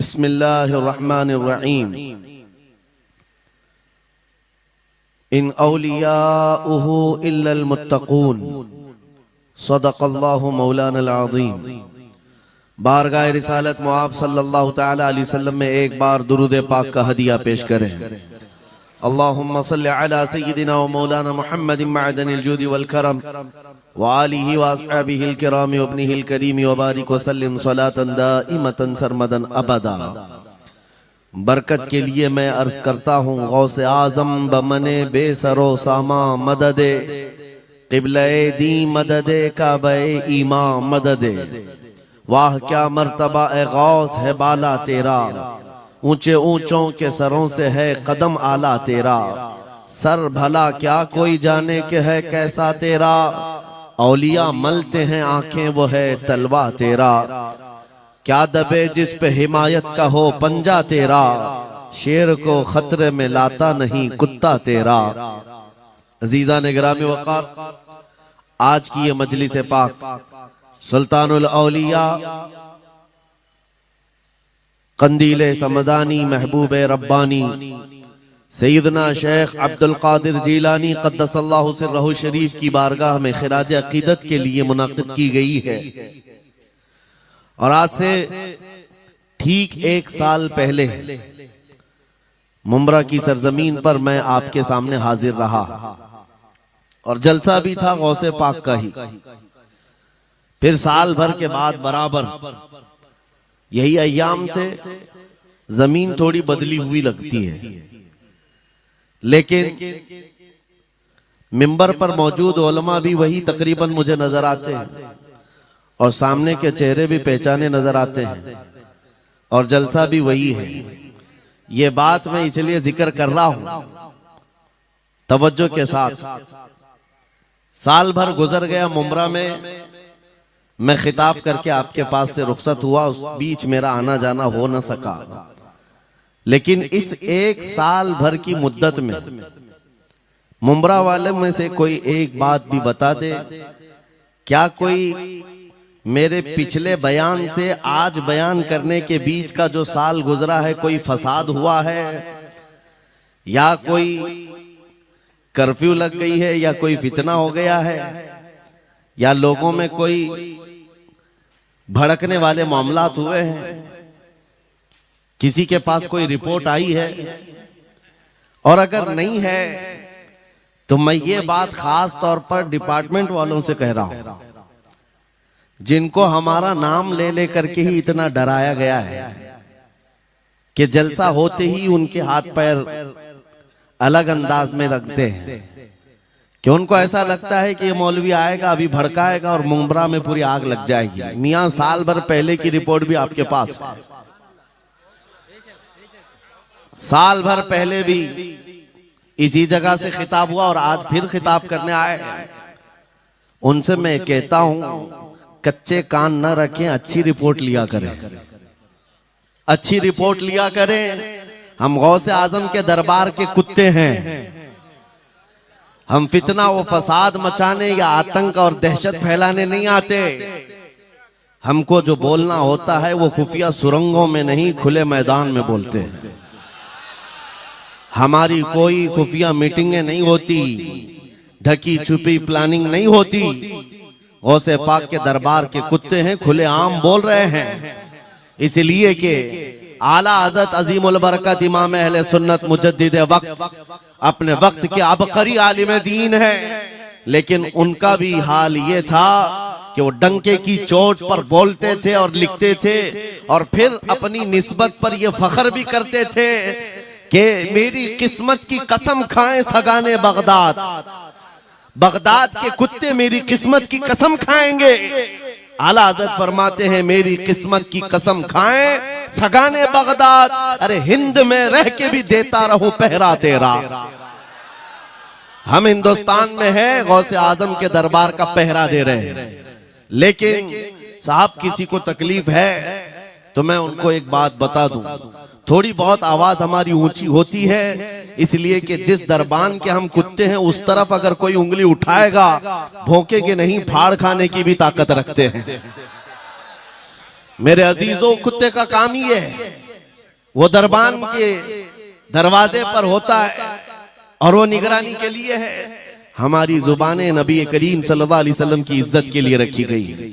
बिस्मिल्लाहिर्रहमानिर्रहीम। इन औलियाउहु इल्लल मुत्तकून, सदक़ल्लाहु मौलानल अज़ीम। बारगाह रिसालत मुआब सल्लल्लाहु तआला अलैहि वसल्लम में एक बार दुरूद पाक का हदिया पेश करें। अल्लाहुम्मा सल्लि अला सय्यिदिना व मौलाना मुहम्मदिन मअदनिल जूदि वल करम व आलिहि व अस्हाबिहिल किराम व इब्निहिल करीम व बारिक व सल्लिम सलातन दाइमतन सरमदन अबदा। बरकत के लिए मैं अर्ज करता हूँ, गौसे आजम बमने बेसरो सामा मददे, क़िबले दी मददे काबे ईमा मददे। वाह क्या मर्तबा ए गौस है बाला तेरा, ऊंचे ऊंचों के सरों से है कदम आला तेरा। सर भला क्या कोई जाने के है कैसा तेरा, औलिया मलते हैं आंखें वो है तलवा तेरा। क्या दबे जिस पे हिमायत का हो पंजा तेरा, शेर को खतरे में लाता नहीं कुत्ता तेरा। अजीजा ने गिरामी वक़ार, आज की ये मजलिस पाक सुल्तानुल औलिया कंदीले समदानी महबूब रब्बानी सैयदना शेख अब्दुल कादिर जीलानी क़द्दसल्लाहु सिर्रहु शरीफ की बारगाह में खिराज अकीदत के लिए मुनाक़िद की गई है। और आज से ठीक एक साल पहले मुंब्रा की सरजमीन पर मैं आपके सामने हाजिर रहा और जलसा भी था गौसे पाक का ही। फिर साल भर के बाद बराबर यही अय्याम थे, जमीन थोड़ी बदली हुई लगती है, लेकिन मिंबर पर मौजूद उलमा भी वही तकरीबन मुझे नजर आते हैं और सामने के चेहरे भी पहचाने नजर आते हैं और जलसा भी वही है। ये बात मैं इसलिए जिक्र कर रहा हूं तवज्जो के साथ। साल भर गुजर गया मुंब्रा में, मैं खिताब करके आपके पास से रुखसत हुआ, उस बीच मेरा आना जाना हो न सका। लेकिन इस एक साल भर की मुद्दत में मुंब्रा वाले में से कोई एक बात भी बता दे, क्या कोई मेरे पिछले बयान से आज बयान करने के बीच का जो साल गुजरा है कोई फसाद हुआ है, या कोई कर्फ्यू लग गई है, या कोई फितना हो गया है, या लोगों में कोई भड़कने वाले मामलात हुए हैं, किसी के पास कोई रिपोर्ट आई है? और अगर नहीं है तो मैं ये बात खास तौर पर डिपार्टमेंट वालों से कह रहा हूं, जिनको हमारा नाम ले लेकर के ही इतना डराया गया है कि जलसा होते ही उनके हाथ पैर अलग अंदाज में रखते हैं, कि उनको ऐसा लगता है कि ये मौलवी आएगा अभी भड़काएगा और मुंब्रा में पूरी आग लग जाएगी। मियां साल भर पहले की रिपोर्ट भी आपके पास है, साल भर पहले भी इसी जगह से खिताब हुआ और आज फिर खिताब करने आए। उनसे मैं कहता हूं, कच्चे कान न रखें, अच्छी रिपोर्ट लिया करें, अच्छी रिपोर्ट लिया करें। हम गौसे आजम के दरबार के कुत्ते हैं, हम फितना व फसाद मचाने या आतंक और दहशत फैलाने नहीं आते। हमको जो बोलना होता है वो खुफिया सुरंगों में नहीं, खुले मैदान में बोलते हैं। हमारी कोई खुफिया मीटिंगें नहीं होती, ढकी छुपी प्लानिंग नहीं होती। गौसे पाक के दरबार के कुत्ते हैं, खुले आम बोल रहे हैं, इसलिए कि आला हज़रत अज़ीमुल बरकत इमाम अहले सुन्नत मुजद्दिद वक्त अपने वक्त के अबकरी आलिम दीन है। लेकिन उनका भी हाल ये था कि वो डंके की चोट पर बोलते थे और लिखते थे, और फिर अपनी निस्बत पर ये फख्र भी करते थे कि मेरी किस्मत की कसम खाएं सगाने बगदाद, बगदाद के कुत्ते मेरी किस्मत की कसम खाएंगे। आला हज़रत फरमाते हैं, मेरी किस्मत की कसम खाएं सगाने बगदाद, अरे हिंद में रह के भी देता रहूं पहरा तेरा। हम हिंदुस्तान में है, गौसे आजम के दरबार का पहरा दे रहे हैं। लेकिन साहब किसी को तकलीफ है तो मैं उनको एक बात बता दूं, थोड़ी बहुत आवाज हमारी ऊंची होती है, इसलिए कि जिस दरबान के हम कुत्ते हैं उस तरफ अगर कोई उंगली उठाएगा भौंकेगे नहीं, फाड़ खाने की भी ताकत रखते हैं। मेरे अजीजों, कुत्ते का काम ही है वो दरबान के दरवाजे पर होता है और वो निगरानी के लिए है। हमारी जुबानें नबी करीम सल्लल्लाहु अलैहि वसल्लम की इज्जत के लिए रखी गई है।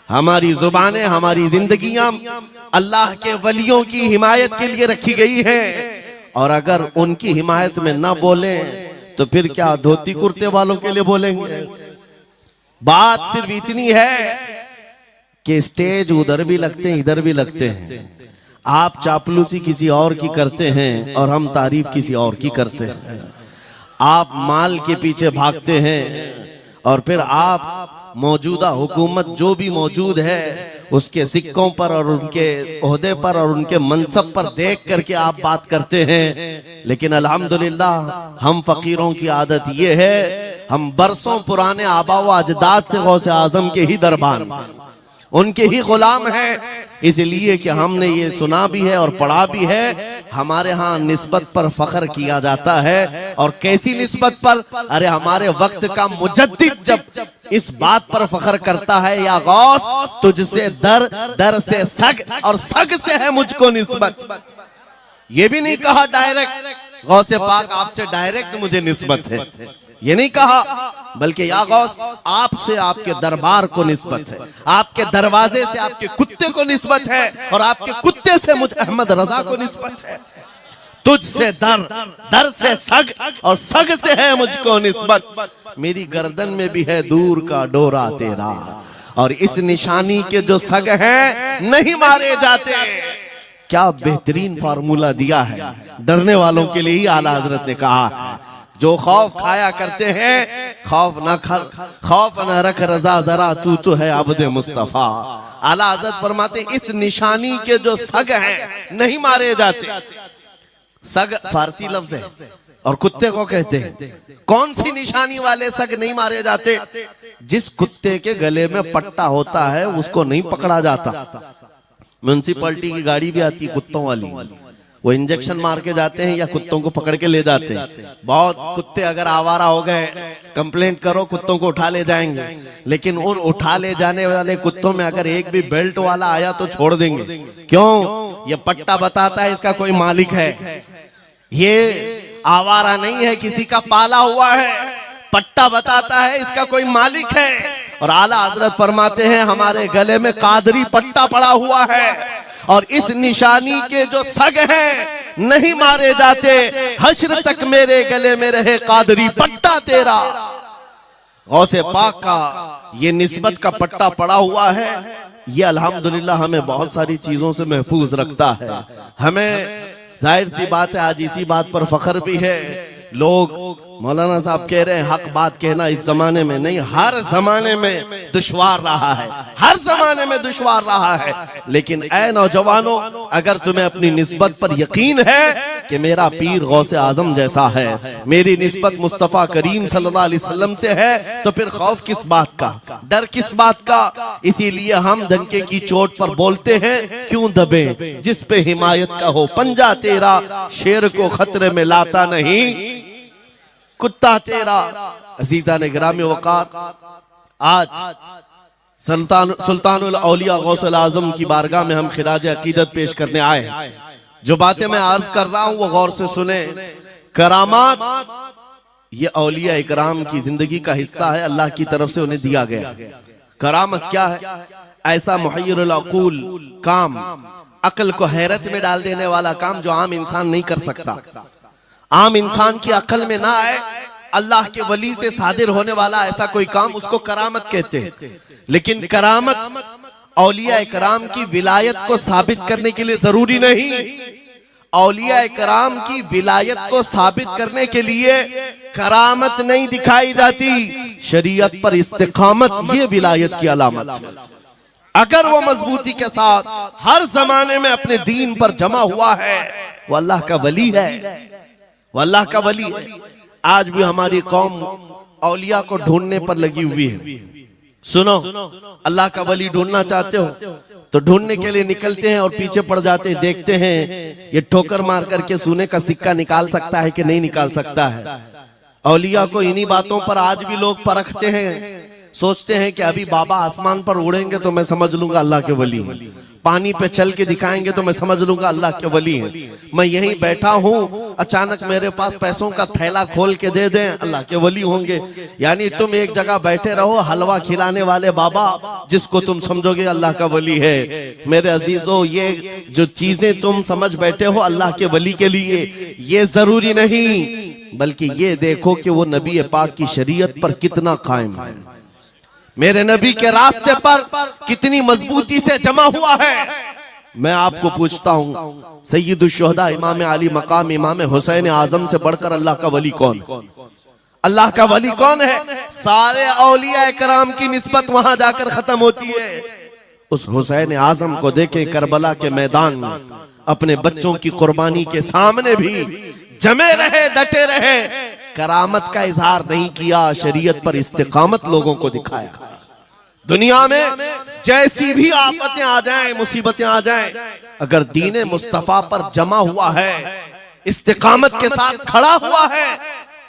हमारी जुबानें, हमारी जिंदगियां अल्लाह के वलियों की हिमायत के लिए रखी गई है। और अगर उनकी हिमायत में ना बोले तो फिर क्या धोती कुर्ते वालों के लिए बोलेंगे? बात सिर्फ इतनी है कि स्टेज उधर भी लगते हैं, इधर भी लगते हैं। आप चापलूसी किसी और की करते हैं और हम तारीफ किसी और की करते हैं। आप माल के पीछे भागते हैं और फिर आप मौजूदा हुकूमत जो भी मौजूद है उसके सिक्कों पर और उनके ओहदे पर और उनके मनसब पर देख करके आप बात करते हैं। लेकिन अल्हम्दुलिल्लाह हम फकीरों की आदत ये है, हम बरसों पुराने आबा व अजदाद से गौसे आजम के ही दरबान, उनके ही गुलाम हैं। इसलिए कि हमने ये सुना भी है और पढ़ा भी है, हमारे यहाँ निस्बत पर फख्र किया जाता है। और कैसी निस्बत पर? अरे हमारे वक्त का मुजद्दिद जब इस बात पर फख्र करता है, या गौस तुझसे दर, दर से सग और सग से है मुझको निस्बत। ये भी नहीं कहा डायरेक्ट गौसे पाक आपसे डायरेक्ट मुझे निस्बत है, ये नहीं कहा, बल्कि या गौस आपसे, आपके दरबार को निस्बत है, आपके दरवाजे से आपके कुत्ते को निस्बत है और आपके कुत्ते से मुझ अहमद रजा को निस्बत है। तुझसे दर, दर से सग और सग से है मुझको निस्बत। मेरी गर्दन में भी है दूर का डोरा तेरा, और इस निशानी के जो सग हैं नहीं मारे जाते। क्या बेहतरीन फार्मूला दिया है, डरने वालों के लिए ही आला हजरत ने कहा है। जो खौफ खाया करते हैं, खौफ न रख रजा जरा, तू तो है अब्दे मुस्तफा। आला हज़रत फरमाते इस निशानी के जो सग हैं नहीं मारे जाते। सग फारसी लफ्ज है और कुत्ते को कहते हैं। कौन सी निशानी वाले सग नहीं मारे जाते? जिस कुत्ते के गले में पट्टा होता है उसको नहीं पकड़ा जाता। म्युनिसिपैलिटी की गाड़ी भी आती है कुत्तों वाली, वो इंजेक्शन मार के जाते हैं या कुत्तों को पकड़ के ले जाते हैं। बहुत कुत्ते अगर आवारा हो गए, कंप्लेंट करो, कुत्तों को उठा ले जाएंगे। लेकिन उन उठा ले जाने वाले कुत्तों में अगर एक भी बेल्ट वाला आया तो छोड़ देंगे। क्यों? ये पट्टा बताता है इसका कोई मालिक है, ये आवारा नहीं है, किसी का पाला हुआ है। पट्टा बताता है इसका कोई मालिक है। और आला हजरत फरमाते हैं हमारे गले में कादरी पट्टा पड़ा हुआ है और इस निशानी के जो सग हैं नहीं मारे जाते। हश्र तक मेरे गले में रहे कादरी पट्टा तेरा। गौसे पाक का ये निस्बत का पट्टा पड़ा हुआ है। ये अल्हम्दुलिल्लाह हमें बहुत सारी चीजों से महफूज रखता है। हमें जाहिर सी बात है आज इसी बात पर फख्र भी है। लोग मौलाना साहब कह रहे हैं हक बात कहना इस जमाने में नहीं, हर जमाने में दुश्वार रहा है, हर जमाने में दुश्वार रहा है। लेकिन ऐ नौजवानों, अगर तुम्हें अपनी निस्बत पर यकीन है कि मेरा पीर गौसे आजम जैसा है, मेरी निस्बत मुस्तफा करीम सल्लल्लाहु अलैहि वसल्लम से है, तो फिर खौफ किस बात का, डर किस बात का? इसीलिए हम डंके की चोट पर बोलते हैं, क्यों दबे जिस पे हिमायत का हो पंजा तेरा, शेर को खतरे में लाता नहीं कुत्ता तेरा। अजीजा ने ग्रामी वकार, आज सुल्तानुल औलिया गौसुल आजम की बारगाह में हम खिराज अकीदत पेश करने आए। जो बातें मैं अर्ज कर रहा हूं वो गौर से सुने। करामात ये औलिया इकराम की जिंदगी का हिस्सा है, अल्लाह की तरफ से उन्हें दिया गया। करामत क्या है? ऐसा मुहय्यरुल अक़ूल काम, अक्ल को हैरत में डाल देने वाला काम जो आम इंसान नहीं कर सकता, आम इंसान की अकल में ना आए। अल्लाह के वली से सादिर होने वाला ऐसा कोई काम, उसको करामत कहते हैं। लेकिन करामत औलिया इकराम की विलायत को साबित करने के लिए जरूरी नहीं। औलिया इकराम की विलायत को साबित करने के लिए करामत नहीं दिखाई जाती, शरीयत पर इस्तिकामत ये विलायत की अलामत है। अगर वो मजबूती के साथ हर जमाने में अपने दीन पर जमा हुआ है, वो अल्लाह का वली है, वो अल्लाह का वली है। आज भी हमारी कौम औलिया को ढूंढने पर लगी हुई है। सुनो, अल्लाह का वली ढूंढना चाहते हो तो ढूंढने के लिए निकलते हैं और पीछे पड़ जाते हैं, देखते हैं ये ठोकर मार करके सोने का सिक्का निकाल सकता है कि नहीं निकाल सकता है। औलिया को इन्हीं बातों पर आज भी लोग परखते हैं, सोचते हैं कि अभी बाबा आसमान पर उड़ेंगे तो मैं समझ लूंगा अल्लाह के वली। पानी पे चल के दिखाएंगे तो मैं समझ लूंगा अल्लाह के वली हैं। मैं यहीं बैठा हूं, अचानक मेरे पास पैसों का थैला खोल के दे दें, अल्लाह के वली होंगे। यानी तुम एक जगह बैठे रहो, हलवा खिलाने वाले बाबा जिसको तुम समझोगे अल्लाह का वली है। मेरे अजीजों, ये जो चीजें तुम समझ बैठे हो अल्लाह के वली के लिए, ये जरूरी नहीं, बल्कि ये देखो कि वो नबी पाक की शरीयत पर कितना कायम है, मेरे नबी के रास्ते पर कितनी मजबूती से जमा हुआ है। मैं आपको पूछता हूं, सय्यदुश्शुहदा इमाम अली मकाम इमाम हुसैन आजम से बढ़कर अल्लाह का वली कौन? अल्लाह का वली कौन है? सारे औलिया कराम की निस्बत वहां जाकर खत्म होती है। उस हुसैन आजम को देखे करबला के मैदान में अपने बच्चों की कुर्बानी के सामने भी जमे रहे, डटे रहे, करामत का इजहार नहीं किया, शरीयत पर इस्तिकामत लोगों को दिखाया। दुनिया में जैसी भी आफतें आ जाएं, मुसीबतें आ जाएं, अगर दीन मुस्तफा पर जमा हुआ है, इस्तिकामत के साथ खड़ा हुआ है,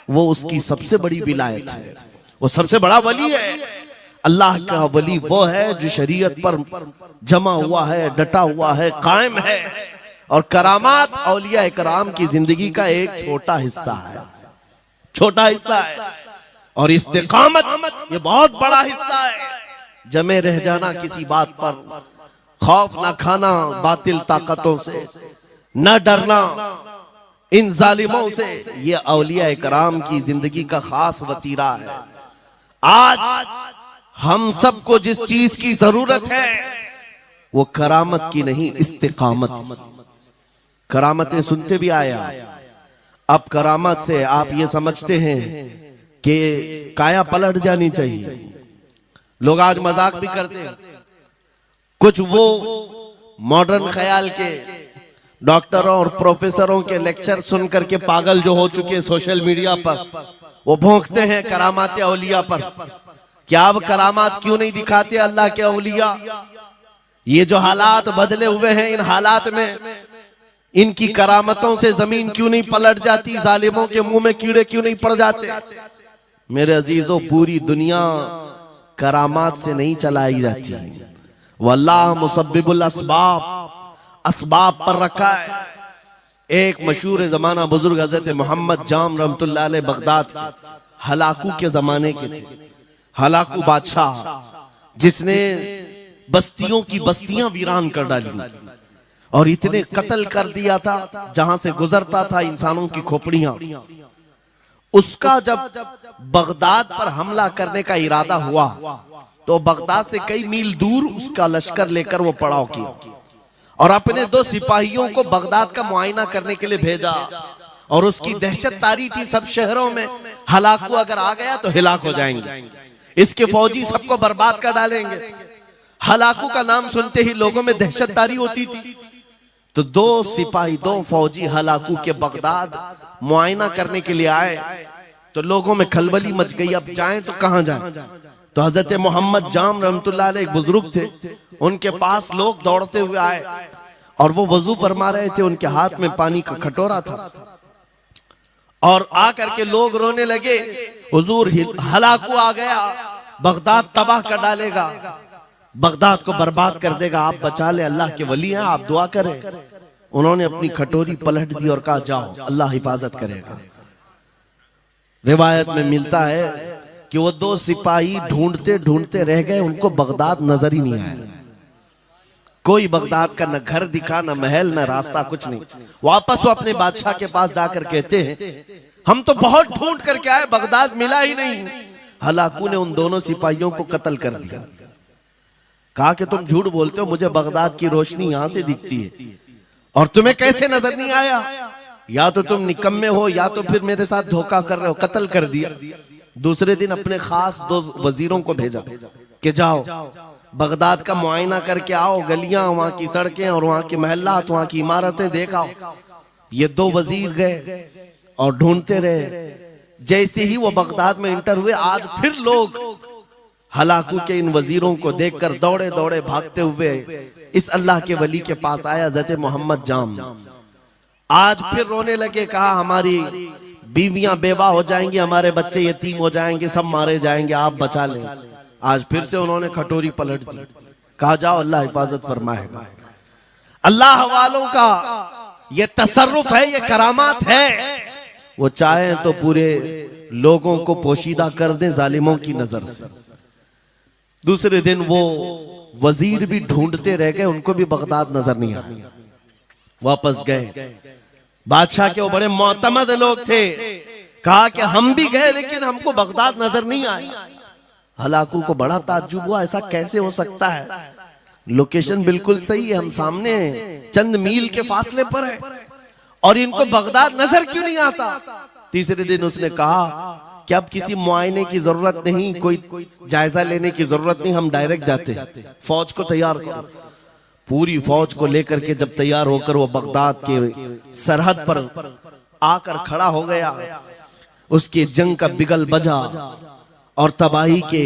वो उसकी सबसे बड़ी विलायत है, वो सबसे बड़ा वली है। अल्लाह का वली वो है जो शरीयत पर जमा हुआ है, डटा हुआ है, कायम है। और करामात औलिया कराम की जिंदगी का एक छोटा हिस्सा है, छोटा हिस्सा है, और इस्तिकामत ये बहुत बड़ा हिस्सा है। जमे रह जाना किसी बात पर, खौफ ना खाना बातिल ताकतों से, न डरना इन जालिमों से, ये औलिया कराम की जिंदगी का खास वतीरा है। आज हम सबको जिस चीज की जरूरत है वो करामत की नहीं, इस्तिकामत। करामतें सुनते भी आया, अब करामत से आप ये समझते हैं कि काया पलट जानी चाहिए। लोग आज मजाक भी करते हैं, कुछ वो मॉडर्न ख्याल के डॉक्टरों और प्रोफेसरों के लेक्चर सुन करके पागल जो हो चुके सोशल मीडिया पर, वो भौंकते हैं करामात औलिया पर। क्या अब करामात क्यों नहीं दिखाते अल्लाह के औलिया? ये जो हालात बदले हुए हैं, इन हालात में इनकी करामतों से जमीन क्यों नहीं पलट जाती, जालिमों के मुंह में कीड़े क्यों नहीं पड़ जाते? मेरे अजीजों, पूरी दुनिया करामात से नहीं चलाई जाती, वल्लाह मुसब्बिबुल अस्बाब, असबाब पर रखा है। एक मशहूर जमाना बुजुर्ग हजरत मोहम्मद जाम रहमतुल्लाह अलैह बगदाद के हलाकू के जमाने के थे। हलाकू बादशाह जिसने बस्तियों की बस्तियां वीरान कर डाली और इतने कत्ल कर दिया था, जहां से गुजरता था इंसानों की खोपड़ियां। उसका जब बगदाद पर हमला करने का इरादा हुआ तो बगदाद से कई मील दूर उसका लश्कर लेकर वो पड़ाव किया और अपने 2 सिपाहियों को बगदाद का मुआयना करने के लिए भेजा। और उसकी दहशत तारी थी सब शहरों में, हलाकू अगर आ गया तो हिलाक हो जाएंगे, इसके फौजी सबको बर्बाद कर डालेंगे। हलाकू का नाम सुनते ही लोगों में दहशत तारी होती थी। तो 2 सिपाही 2 फौजी हलाकू के बगदाद मुआयना करने के लिए आए तो लोगों में खलबली मच गई, अब जाएं तो कहां जाएं? तो हजरत मोहम्मद जाम रहमतुल्लाह अलैह एक बुजुर्ग थे, उनके पास लोग दौड़ते हुए आए और वो वजू फरमा रहे थे, उनके हाथ में पानी का कटोरा था और आकर के लोग रोने लगे, हुजूर हलाकू आ गया, बगदाद तबाह कर डालेगा, बगदाद को बर्बाद कर देगा, आप बचा ले, अल्लाह के वली हैं, आप दुआ करें। उन्होंने अपनी कटोरी पलट दी और कहा जाओ, अल्लाह हिफाजत करेगा। रिवायत में मिलता है कि वो 2 सिपाही ढूंढते ढूंढते रह गए, उनको बगदाद नजर ही नहीं आया। कोई बगदाद का न घर दिखा, न महल, न रास्ता, कुछ नहीं। वापस वो अपने बादशाह के पास जाकर कहते हैं, हम तो बहुत ढूंढ करके आए, बगदाद मिला ही नहीं। हलाकू ने उन दोनों सिपाहियों को कत्ल कर दिया। कहा कि तुम झूठ बोलते हो, मुझे बगदाद की रोशनी यहां से दिखती है और तुम्हें कैसे नजर नहीं आया? या तो तुम निकम्मे हो या तो फिर मेरे साथ धोखा कर रहे हो। कत्ल कर दिया। दूसरे दिन अपने खास 2 वजीरों को भेजा कि जाओ बगदाद का मुआयना करके आओ, गलियां, वहां की सड़कें और वहां की महल्लात, वहां की इमारतें देख आओ। ये 2 वजीर गए और ढूंढते रहे। जैसे ही वो बगदाद में इंटर हुए, आज फिर लोग हलाकू के इन वजीरों को देखकर दौड़े दौड़े भागते हुए इस अल्लाह के वली के पास आया, हज़रत मोहम्मद जाम। आज फिर रोने लगे, कहा हमारी बीवियां बेवा हो जाएंगी, हमारे बच्चे यतीम हो जाएंगे, सब मारे जाएंगे, आप बचा लें। आज फिर से उन्होंने कटोरी पलट दी। कहा जाओ अल्लाह हिफाजत फरमाएगा। अल्लाह वालों का ये तसर्रुफ है, ये करामात है। वो चाहे तो पूरे लोगों को पोशीदा कर दे जालिमों की नजर से। दूसरे दिन वो वजीर भी ढूंढते रह गए, उनको भी बगदाद नजर नहीं आया। वापस गए, बादशाह के वो बड़े मोतमद लोग थे, कहा कि हम भी गए लेकिन हमको बगदाद नजर नहीं आया। हलाकू को बड़ा ताज्जुब हुआ, ऐसा कैसे हो सकता है, लोकेशन बिल्कुल सही है, हम सामने चंद मील के फासले पर है और इनको बगदाद नजर क्यों नहीं आता। तीसरे दिन उसने कहा कि अब किसी मुआयने की जरूरत नहीं, कोई जायजा लेने की जरूरत नहीं, हम डायरेक्ट जाते, फौज को तैयार करो। पूरी फौज को लेकर के जब तैयार होकर वो बगदाद के सरहद पर आकर खड़ा हो गया, उसके जंग का बिगल बजा और तबाही के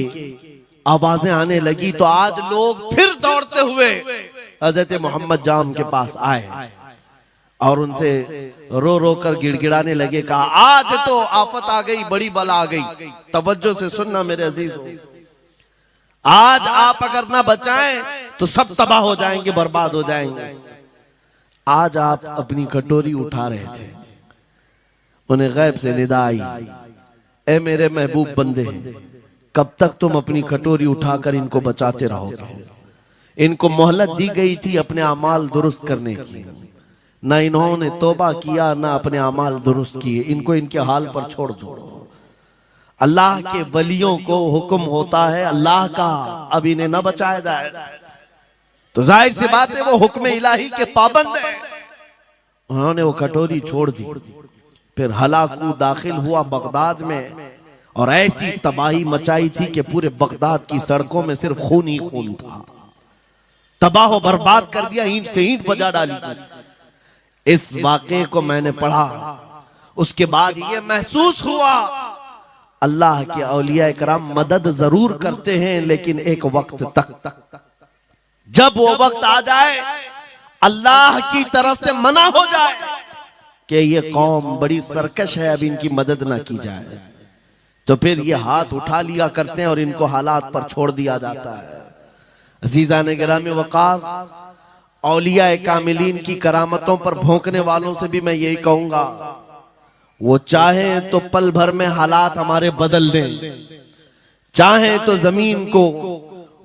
आवाजें आने लगी, तो आज लोग फिर दौड़ते हुए हजरत मोहम्मद जाम के पास आए और उनसे रो रो कर गिड़गिड़ाने लगे, कहा आज तो आफत आ गई, बड़ी बला आ गई। तवज्जो से सुनना मेरे अजीजों, आज आप अगर ना बचाएं तो सब तबाह हो जाएंगे, बर्बाद हो जाएंगे। आज आप अपनी कटोरी उठा रहे थे, उन्हें गैब से निदा आई, ए मेरे महबूब बंदे, कब तक तुम अपनी कटोरी उठाकर इनको बचाते रहोगे। इनको मोहलत दी गई थी अपने अमाल दुरुस्त करने की, ना इन्होंने तौबा किया ना अपने अमाल दुरुस्त किए, इनको इनके हाल पर छोड़ दो। अल्लाह के वलियों को हुक्म होता है अल्लाह का, अब इन्हें न बचाया जाए तो जाहिर सी बात है वो हुक्म इलाही के पाबंद है। उन्होंने वो कटोरी छोड़ दी। फिर हलाकू दाखिल हुआ बगदाद में और ऐसी तबाही मचाई थी कि पूरे बगदाद की सड़कों में सिर्फ खून ही खून था, तबाह बर्बाद कर दिया, ईंट से ईंट बजा डाली। इस वाक़े को मैंने पढ़ा, उसके बाद ये महसूस हुआ अल्लाह के औलिया कराम मदद जरूर करते हैं, लेकिन एक वक्त तक, जब वो वक्त आ जाए अल्लाह की तरफ से मना हो जाए कि ये कौम बड़ी सरकश है, अब इनकी मदद ना की जाए, तो फिर ये हाथ उठा लिया करते हैं और इनको हालात पर छोड़ दिया जाता है। अजीज़ान गिरामी वक़ार, औलिया कामिलीन की करामतों पर भौंकने वालों से भी मैं यही कहूंगा, वो चाहे तो पल भर में हालात हमारे बदल दें, चाहे तो जमीन को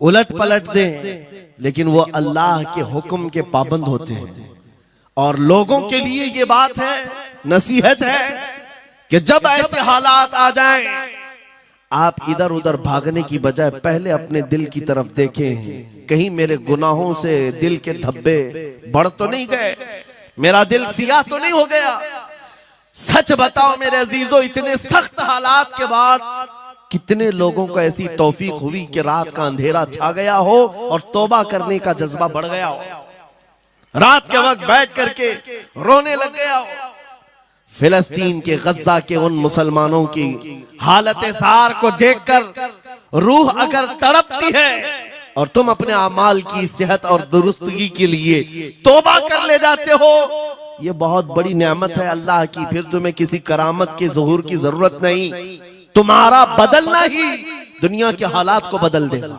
उलट पलट दें, लेकिन वो अल्लाह के हुक्म के पाबंद होते हैं। और लोगों के लिए ये बात है, नसीहत है कि जब ऐसे हालात आ जाएं, आप इधर उधर भागने की बजाय पहले अपने दिल की तरफ देखें, कहीं मेरे गुनाहों से दिल के धब्बे बढ़ तो नहीं गए, मेरा दिल सियाह तो नहीं हो गया। सच बताओ मेरे अजीजों, इतने सख्त हालात के बाद कितने लोगों को ऐसी तौफीक हुई कि रात का अंधेरा छा गया हो और तौबा करने का जज्बा बढ़ गया हो, रात के वक्त बैठ करके रोने लग गया हो। फिलिस्तीन के गज्जा के उन मुसलमानों की हालत सार को देखकर रूह अगर तड़पती है और तुम अपने अमाल की सेहत और दुरुस्तगी के लिए तौबा कर ले जाते हो, ये बहुत बड़ी नेमत है अल्लाह की। फिर तुम्हें किसी करामत के ज़ुहूर की जरूरत नहीं, तुम्हारा बदलना ही दुनिया के हालात को बदल देगा,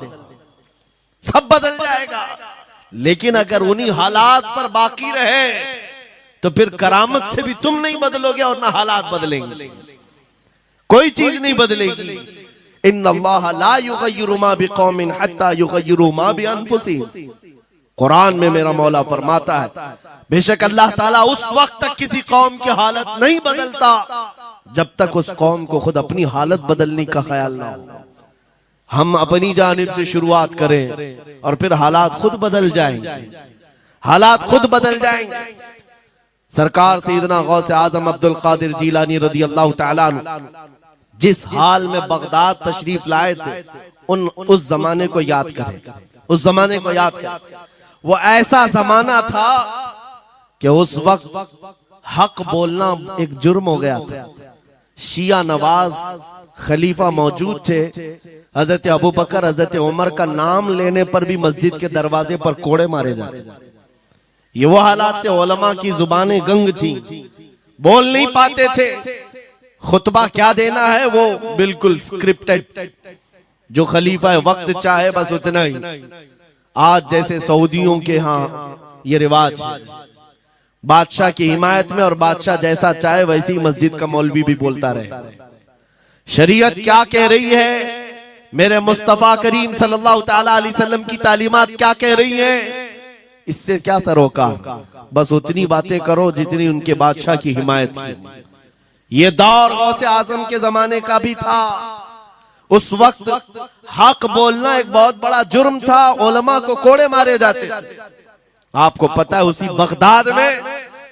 सब बदल जाएगा। लेकिन अगर उन्हीं हालात पर बाकी रहे तो फिर करामत से भी तुम नहीं बदलोगे और ना हालात बदलेंगे, कोई चीज नहीं बदलेगी। इन्नल्लाह ला युगय्यिरु मा बिकौमिन हत्ता युगय्यिरु मा बिअनफुसिहिम। कुरान में मेरा मौला फरमाता है, बेशक अल्लाह ताला उस वक्त तक किसी कौम की हालत नहीं बदलता जब तक उस कौम को खुद अपनी हालत बदलने का ख्याल ना हो। हम अपनी जानिब से शुरुआत करें और फिर हालात खुद बदल जाएंगे, हालात खुद बदल जाएंगे। सरकार सैयदना गौस आजम अब्दुल कादिर जीलानी रदी अल्लाह तआला अन्हु जिस हाल में बगदाद तशरीफ लाए थे, उस जमाने को याद करें, उस जमाने को याद करें। वो ऐसा जमाना था कि उस वक्त हक बोलना एक जुर्म हो गया था। शिया नवाज खलीफा मौजूद थे, हजरत अबू बकर, हजरत उमर का नाम लेने पर भी मस्जिद के दरवाजे पर कोड़े मारे जाते थे। ये वो हालात थे, उलमा की जुबानें गंग थी, बोल नहीं पाते थे, खुतबा क्या देना है वो बिल्कुल स्क्रिप्टेड, जो खलीफा वक्त चाहे बस उतना ही। आज जैसे सऊदियों के यहाँ ये रिवाज है, बादशाह की हिमायत में और बादशाह जैसा चाहे वैसी मस्जिद का मौलवी भी बोलता रहे। शरीयत क्या कह रही है, मेरे मुस्तफा करीम सल्लल्लाहु ताला अलैहि वसल्लम की तालीमात क्या कह रही है, इससे क्या सरोकार। बस उतनी बातें करो जितनी उनके बादशाह की हिमायत की। ये दौर गौसे आजम के जमाने का भी था। उस वक्त हक बोलना एक बहुत बड़ा जुर्म था, उलमा को कोड़े मारे जाते थे। आपको पता है उसी बगदाद में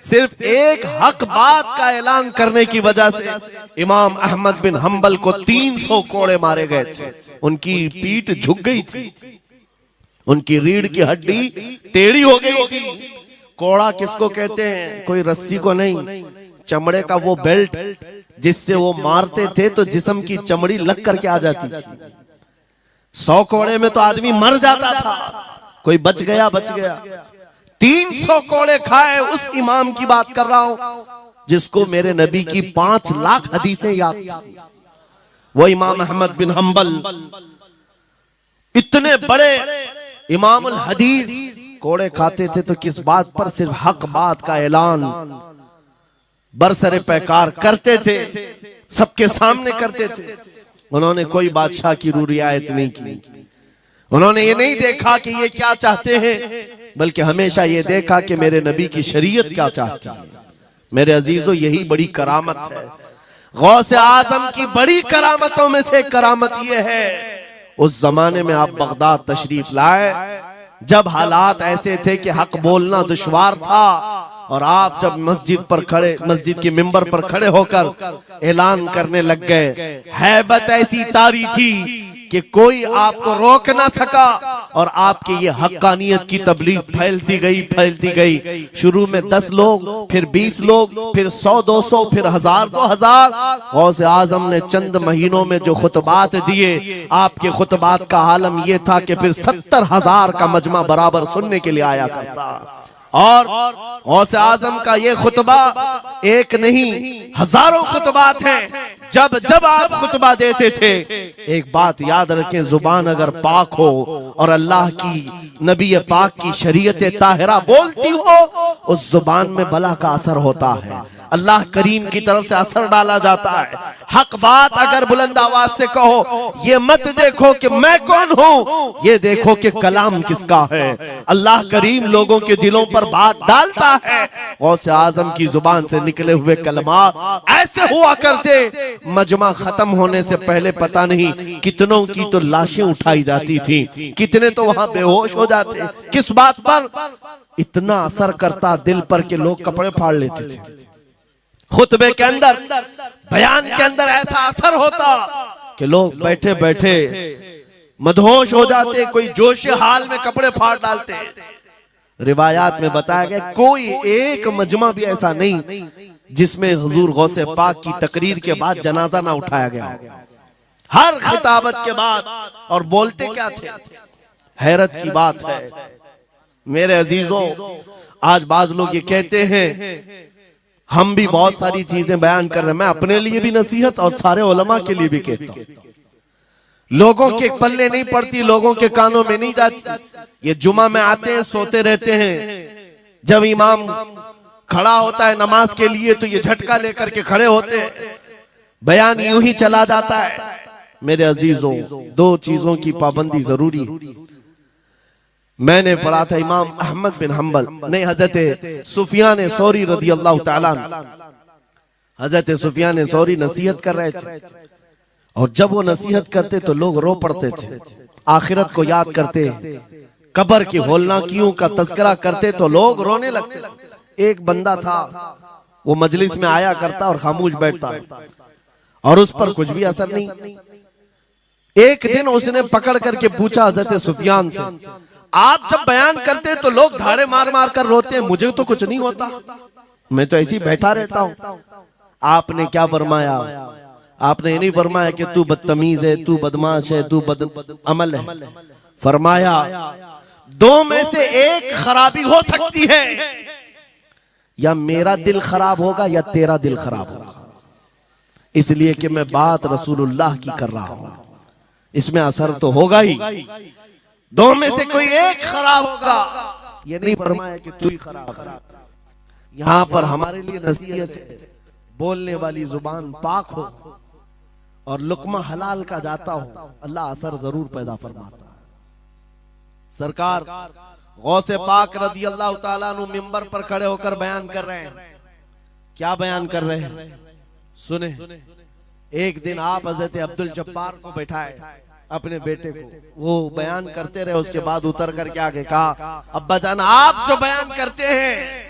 सिर्फ एक हक बात का ऐलान करने की वजह से इमाम अहमद बिन हंबल को 300 कोड़े मारे गए थे। उनकी पीठ झुक गई थी, उनकी रीढ़ की हड्डी टेढ़ी हो गई थी। कोड़ा किसको कहते हैं, कोई रस्सी को नहीं, चमड़े का वो बेल्ट जिससे वो मारते थे तो जिस्म की चमड़ी लग करके आ जाती थी। 100 कोड़े में तो आदमी मर जाता था, कोई बच गया। 300 कोड़े खाए उस इमाम की बात कर रहा हूं जिसको मेरे नबी की 5 लाख हदीसें याद थी। वो इमाम अहमद बिन हंबल इतने बड़े इमामुल हदीस कोड़े खाते थे तो किस बात पर, सिर्फ हक बात का ऐलान बरसरे पैकार करते थे, सबके सामने करते थे। उन्होंने कोई बादशाह की रियायत नहीं की, उन्होंने ये नहीं देखा कि ये क्या चाहते हैं, बल्कि हमेशा ये देखा कि मेरे नबी की शरीयत क्या चाहती है। मेरे अजीजों, यही बड़ी करामत है। गौसे आजम की बड़ी करामतों में से करामत ये है, उस जमाने में आप बगदाद तशरीफ लाए जब हालात ऐसे थे कि हक बोलना दुश्वार था, और आप जब मस्जिद के मिंबर पर खड़े होकर ऐलान करने लग गए, हैबत ऐसी तारी थी कि कोई आपको रोक ना सका, और आपकी ये हक्कानियत की तबलीग फैलती गई। शुरू में 10 लोग, फिर 20 लोग, फिर 100-200, फिर 1000-2000। गौसे आजम ने चंद महीनों में जो खुतबात दिए, आपके खुतबात का आलम यह था कि फिर 70,000 का मजमा बराबर सुनने के लिए आया करता। और गौसे आजम का ये खुतबा एक नहीं, हजारों खुतबात हैं। जब जब आप खुतबा देते थे, एक बात याद रखें, जुबान अगर पाक हो और अल्लाह की नबी पाक की शरीयत ताहिरा बोलती हो, उस जुबान में भला का असर होता है, अल्लाह करीम की तरफ से असर डाला जाता है। हक बात अगर बुलंद आवाज से कहो, ये मत देखो कि मैं कौन हूं, ये देखो कि कलाम किसका है। अल्लाह करीम लोगों के दिलों पर बात डालता है। गौसे आजम की जुबान से निकले हुए कलमात ऐसे हुआ करते, मजमा खत्म होने से पहले पता नहीं कितनों की तो लाशें उठाई जाती थी, कितने तो वहां बेहोश हो जाते। किस बात पर? इतना असर करता दिल पर कि लोग कपड़े फाड़ लेते थे। खुतबे के अंदर, बयान के अंदर ऐसा असर होता कि लोग बैठे बैठे मदहोश हो जाते, कोई जोश हाल में कपड़े फाड़ डालते। रिवायात में बताया गया कोई एक मजमा भी ऐसा नहीं जिसमें हुजूर गौसे पाक की तकरीर के बाद जनाजा ना उठाया गया। हर खिताबत के बाद, और बोलते क्या थे, हैरत की बात है मेरे अजीजों। आज बाज लोग ये कहते हैं हम भी बहुत सारी चीजें बयान कर रहे हैं, मैं अपने लिए भी नसीहत और सारे उलमा के लिए भी कहता हूं। लोगों के पल्ले नहीं पड़ती, लोगों के कानों में नहीं जाती। ये जुमा में आते हैं, सोते रहते हैं, जब इमाम खड़ा होता है नमाज के लिए तो ये झटका लेकर के खड़े होते हैं, बयान यूं ही चला जाता है। मेरे अजीजों, 2 चीजों की पाबंदी जरूरी है। मैंने पढ़ा था इमाम अहमद बिन हंबल नहीं, हजरत सुफियान सौरी रदी अल्लाह ताला, हजरत सुफियान सौरी नसीहत कर रहे थे, और जब वो नसीहत करते तो लोग रो पड़ते थे, आखिरत को याद करते, कब्र की होलनाकियों का तज़किरा करते तो लोग रोने लगते थे। एक बंदा था, वो मजलिस में आया करता और खामोश बैठता, और उस पर कुछ भी असर नहीं। एक दिन उसने पकड़ करके पूछा हजरत सुफियान से, आप जब बयान करते तो लोग धाड़े मार मार कर रोते हैं, मुझे तो कुछ नहीं होता, मैं तो ऐसे ही बैठा रहता हूं। आपने क्या फरमाया? आपने ये नहीं फरमाया कि तू बदतमीज है, तू बदमाश है, तू बदअमल है। फरमाया 2 में से एक खराबी हो सकती है, या मेरा दिल खराब होगा या तेरा दिल खराब होगा, इसलिए कि मैं बात रसूलुल्लाह की कर रहा हूं, इसमें असर तो होगा ही। दो में से कोई एक खराब होगा, ये नहीं फरमाया कि तू ही खराब। यहां पर हमारे लिए नसीहत है, बोलने वाली जुबान पाक हो और लुकमा हलाल का जाता हो, अल्लाह असर जरूर पैदा फरमाता है। सरकार गौसे पाक रदी अल्लाह ताला अन्हु मिंबर पर खड़े होकर बयान कर रहे हैं। क्या बयान कर रहे हैं सुने। एक दिन आप हजरत अब्दुल जब्बार को बैठाए अपने बेटे को, वो बयान करते रहे, उसके बाद उतर कर क्या कहा, अब्बा जान आप जो बयान करते हैं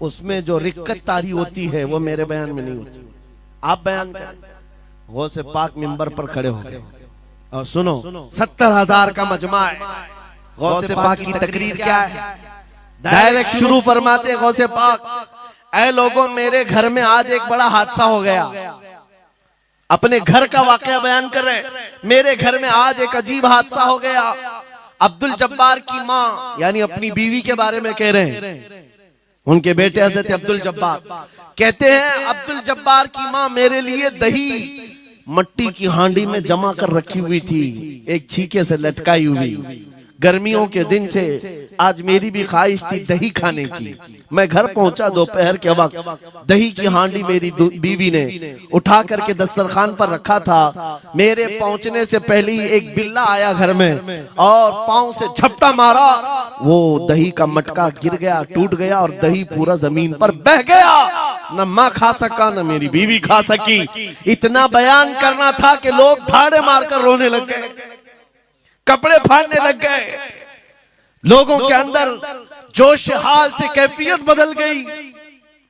उसमें जो रिक्कत तारी होती है वो मेरे बयान में नहीं होती, आप बयान करें। गौसे पाक मिंबर पर खड़े हो गए और सुनो 70,000 का मजमा है। गौसे पाक की तकरीर क्या है, डायरेक्ट शुरू फरमाते गौसे पाक, ऐ लोगों मेरे घर में आज एक बड़ा हादसा हो गया। अपने घर का वाकया बयान कर रहे, मेरे घर में आज एक अजीब हादसा हो गया। अब्दुल जब्बार की माँ यानी अपनी बीवी के बारे में कह रहे हैं, उनके बेटे हजरत अब्दुल जब्बार कहते हैं, अब्दुल जब्बार की माँ मेरे लिए दही मट्टी की हांडी में जमा कर रखी हुई थी, एक छीके से लटकाई हुई। गर्मियों के दिन थे, आज मेरी भी ख्वाहिश थी दही खाने की। मैं घर पहुंचा दोपहर के वक्त, दही की हांडी मेरी बीवी ने उठा करके दस्तरखान पर रखा था। मेरे पहुंचने से पहले ही एक बिल्ला आया घर में और पांव से झपटा मारा, वो दही का मटका गिर गया, टूट गया और दही पूरा जमीन पर बह गया। न माँ खा सका न मेरी बीवी खा सकी। इतना बयान करना था कि लोग ठाड़े मारकर रोने लग गए, कपड़े फाड़ने लग गए, लोगों के अंदर जोश हाल से कैफियत बदल गई।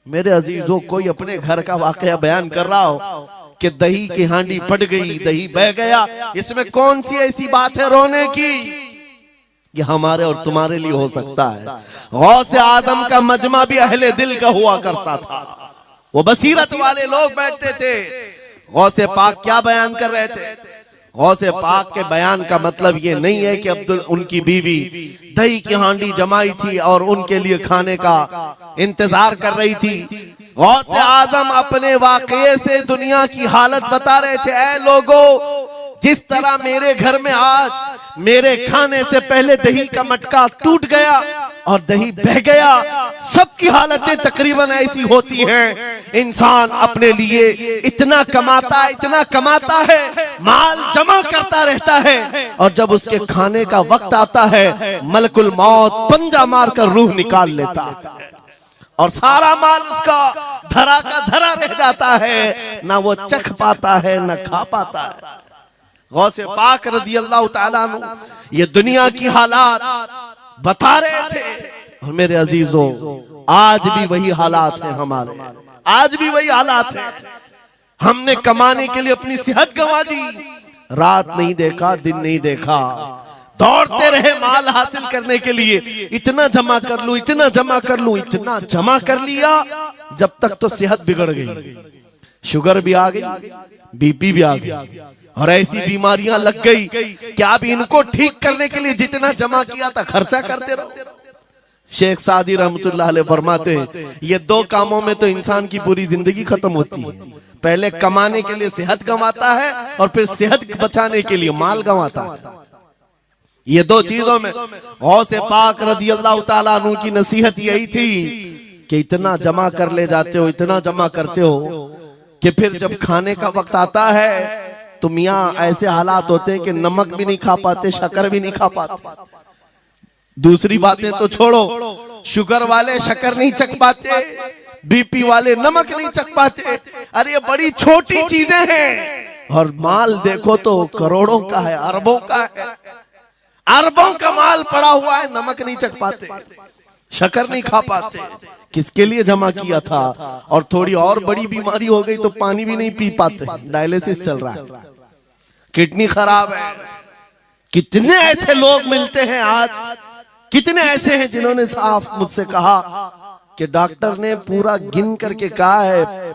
मेरे अजीजों, कोई अपने घर का वाकया बयान कर रहा हो कि दही की हांडी फट गई, दही बह गया, इसमें कौन सी ऐसी बात है रोने की? ये हमारे और तुम्हारे लिए हो सकता है। गौसे आजम का मजमा भी अहले दिल का हुआ करता था, वो बसीरत वाले लोग बैठते थे। गौसे पाक क्या बयान कर रहे थे? गौसे पाक के बयान का मतलब ये नहीं है कि अब्दुल उनकी बीवी दही की हांडी जमाई थी और उनके लिए खाने का इंतजार कर रही थी। गौसे आजम अपने वाकये से दुनिया की हालत बता रहे थे, ऐ लोगों, जिस तरह मेरे घर में आज मेरे खाने से पहले दही का मटका टूट गया और दही बह गया, सबकी हालतें तकरीबन ऐसी होती हैं। इंसान अपने लिए इतना कमाता है, माल जमा करता रहता है, और जब उसके खाने का वक्त आता है मलकुल मौत पंजा मारकर रूह निकाल लेता है और सारा माल उसका धरा का धरा रह जाता है, ना वो चख पाता है ना खा पाता है। गौसे पाक रज़ी अल्लाह ताला अन्हु ये दुनिया की हालात बता रहे थे। और मेरे अजीजों, आज भी वही हालात हैं हमारे, आज भी वही हालात हैं। हमने कमाने के लिए अपनी सेहत गंवा दी, रात नहीं देखा, दिन नहीं देखा, दौड़ते रहे माल हासिल करने के लिए, इतना जमा कर लूं, इतना जमा कर लूं, इतना जमा कर लिया, जब तक तो सेहत बिगड़ गई, शुगर भी आ गई, बीपी भी आ गई और ऐसी बीमारियां लग गई कि अब इनको ठीक करने के लिए जितना जमा किया था खर्चा करते रहो। शेख सादी रहमतुल्लाह अलैह फरमाते हैं, ये दो कामों में तो इंसान की पूरी जिंदगी खत्म होती है। पहले कमाने के लिए सेहत गंवाता है और फिर सेहत बचाने के लिए माल गंवाता है। ये दो चीजों में गौसे पाक रज़ी अल्लाह ताला अन्हु की नसीहत यही थी कि इतना जमा कर ले जाते हो, इतना जमा करते हो कि फिर जब खाने का वक्त आता है तो मियाँ ऐसे हालात होते हैं कि नमक भी नहीं खा पाते, शक्कर भी नहीं खा पाते। दूसरी बातें तो छोड़ो, शुगर वाले शक्कर नहीं चख पाते, बीपी वाले नमक नहीं चख पाते। अरे ये बड़ी छोटी चीजें हैं और माल देखो तो करोड़ों का है, अरबों का है, अरबों का माल पड़ा हुआ है, नमक नहीं चख पाते, शक्कर नहीं खा पाते। किसके लिए जमा किया था? और थोड़ी और बड़ी बीमारी हो गई तो पानी भी नहीं पी पाते, डायलिसिस चल रहा है, किडनी खराब है। कितने ऐसे लोग मिलते हैं आज, कितने ऐसे हैं जिन्होंने साफ मुझसे कहा कि डॉक्टर ने पूरा गिन करके कहा है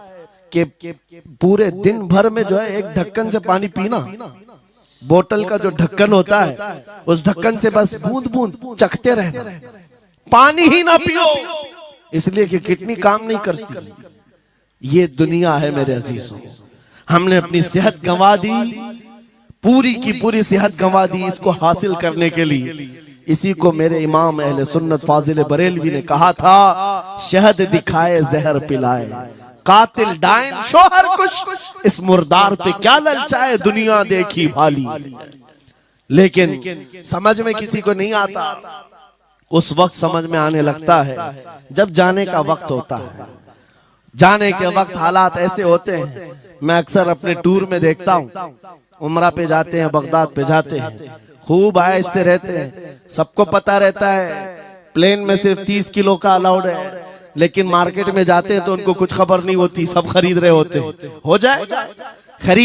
कि पूरे दिन भर में जो है एक ढक्कन से पानी पीना, बोतल का जो ढक्कन होता है उस ढक्कन से बस बूंद बूंद चखते रहना, पानी ही ना पियो, इसलिए कि किडनी काम नहीं करती। ये दुनिया है मेरे अजीजों। हमने अपनी सेहत गंवा दी, पूरी की पूरी सेहत गंवा दी इसको हासिल करने के लिए। इसी को मेरे इमाम अहले सुन्नत फाजिल बरेलवी ने कहा था, शहद दिखाए जहर पिलाए, कातिल डायन शोहर कुछ, इस मुर्दार पे क्या ललचाए, दुनिया देखी भाली। लेकिन समझ में किसी को नहीं आता, उस वक्त समझ में आने लगता है जब जाने का वक्त होता है। जाने के वक्त हालात ऐसे होते हैं, मैं अक्सर अपने टूर में देखता हूँ, उमरा पे जाते हैं, बगदाद पे जाते हैं, खूब आयश से रहते हैं, सबको पता रहता है प्लेन में सिर्फ 30 किलो का अलाउड है, लेकिन मार्केट में जाते हैं तो उनको कुछ खबर नहीं होती, सब खरीद रहे होते हैं। हो जाए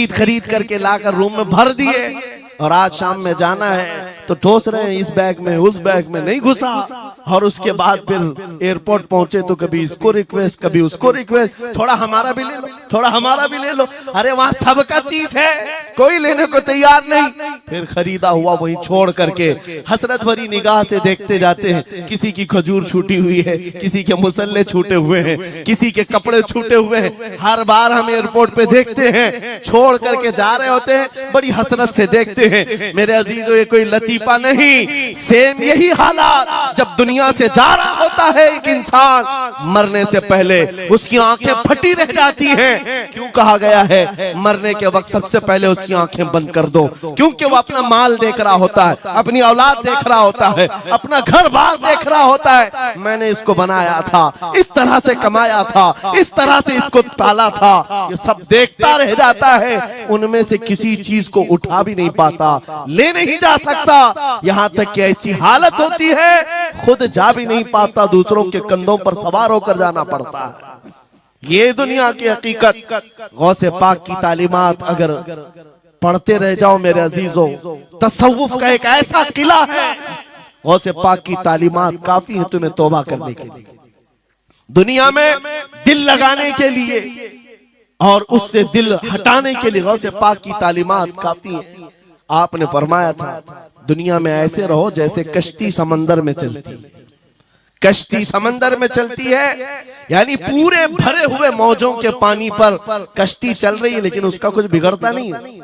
खरीद करके लाकर रूम में भर दिए, और आज शाम में जाना है तो ठोस रहे हैं इस बैग में उस बैग में नहीं घुसा, और उसके बाद फिर एयरपोर्ट पहुंचे तो कभी इसको रिक्वेस्ट कभी उसको रिक्वेस्ट, थोड़ा हमारा भी ले लो, थोड़ा हमारा भी ले लो। अरे वहां सबका 30 है, कोई लेने को तैयार नहीं। फिर खरीदा हुआ वहीं छोड़ करके हसरत भरी निगाह से देखते जाते हैं, किसी की खजूर छूटी हुई है, किसी के मुसल्ले छूटे हुए हैं, किसी के कपड़े छूटे हुए हैं। हर बार हम एयरपोर्ट पे देखते हैं, छोड़ करके जा रहे होते हैं, बड़ी हसरत से देखते हैं। मेरे अजीजों, ये कोई लतीफा नहीं, सेम यही हालात जब दुनिया से जा रहा होता है एक इंसान, मरने से पहले उसकी आंखें फटी रह जाती हैं। क्यों कहा गया है मरने के वक्त सबसे पहले उसकी आंखें बंद कर दो? क्योंकि वो अपना माल देख रहा होता है, अपनी औलाद देख रहा होता है, अपना घर बार देख रहा होता है। मैंने इसको बनाया था, इस तरह से कमाया था, इस तरह से इसको पाला था, ये सब देखता रह जाता है। उनमें से किसी चीज को उठा भी नहीं पाता, ले नहीं जा सकता, यहाँ तक कि ऐसी हालत होती है खुद जा भी नहीं पाता, दूसरों के कंधों पर सवार होकर जाना पड़ता है। ये दुनिया की हकीकत। गौसे पाक की तालीमात अगर पढ़ते रह जाओ मेरे अजीजों, तसव्वुफ का एक ऐसा किला है, गौसे पाक की तालीमात काफी है तुम्हें तौबा करने के लिए, दुनिया में दिल लगाने के लिए और उससे दिल हटाने के लिए। गौसे पाक की तालीमात काफी है। आपने फरमाया था दुनिया में ऐसे रहो जैसे कश्ती समंदर में चलती है। कश्ती समंदर में चलती है यानी पूरे भरे हुए मौजों के पानी पर कश्ती चल रही है, लेकिन उसका कुछ बिगड़ता नहीं है।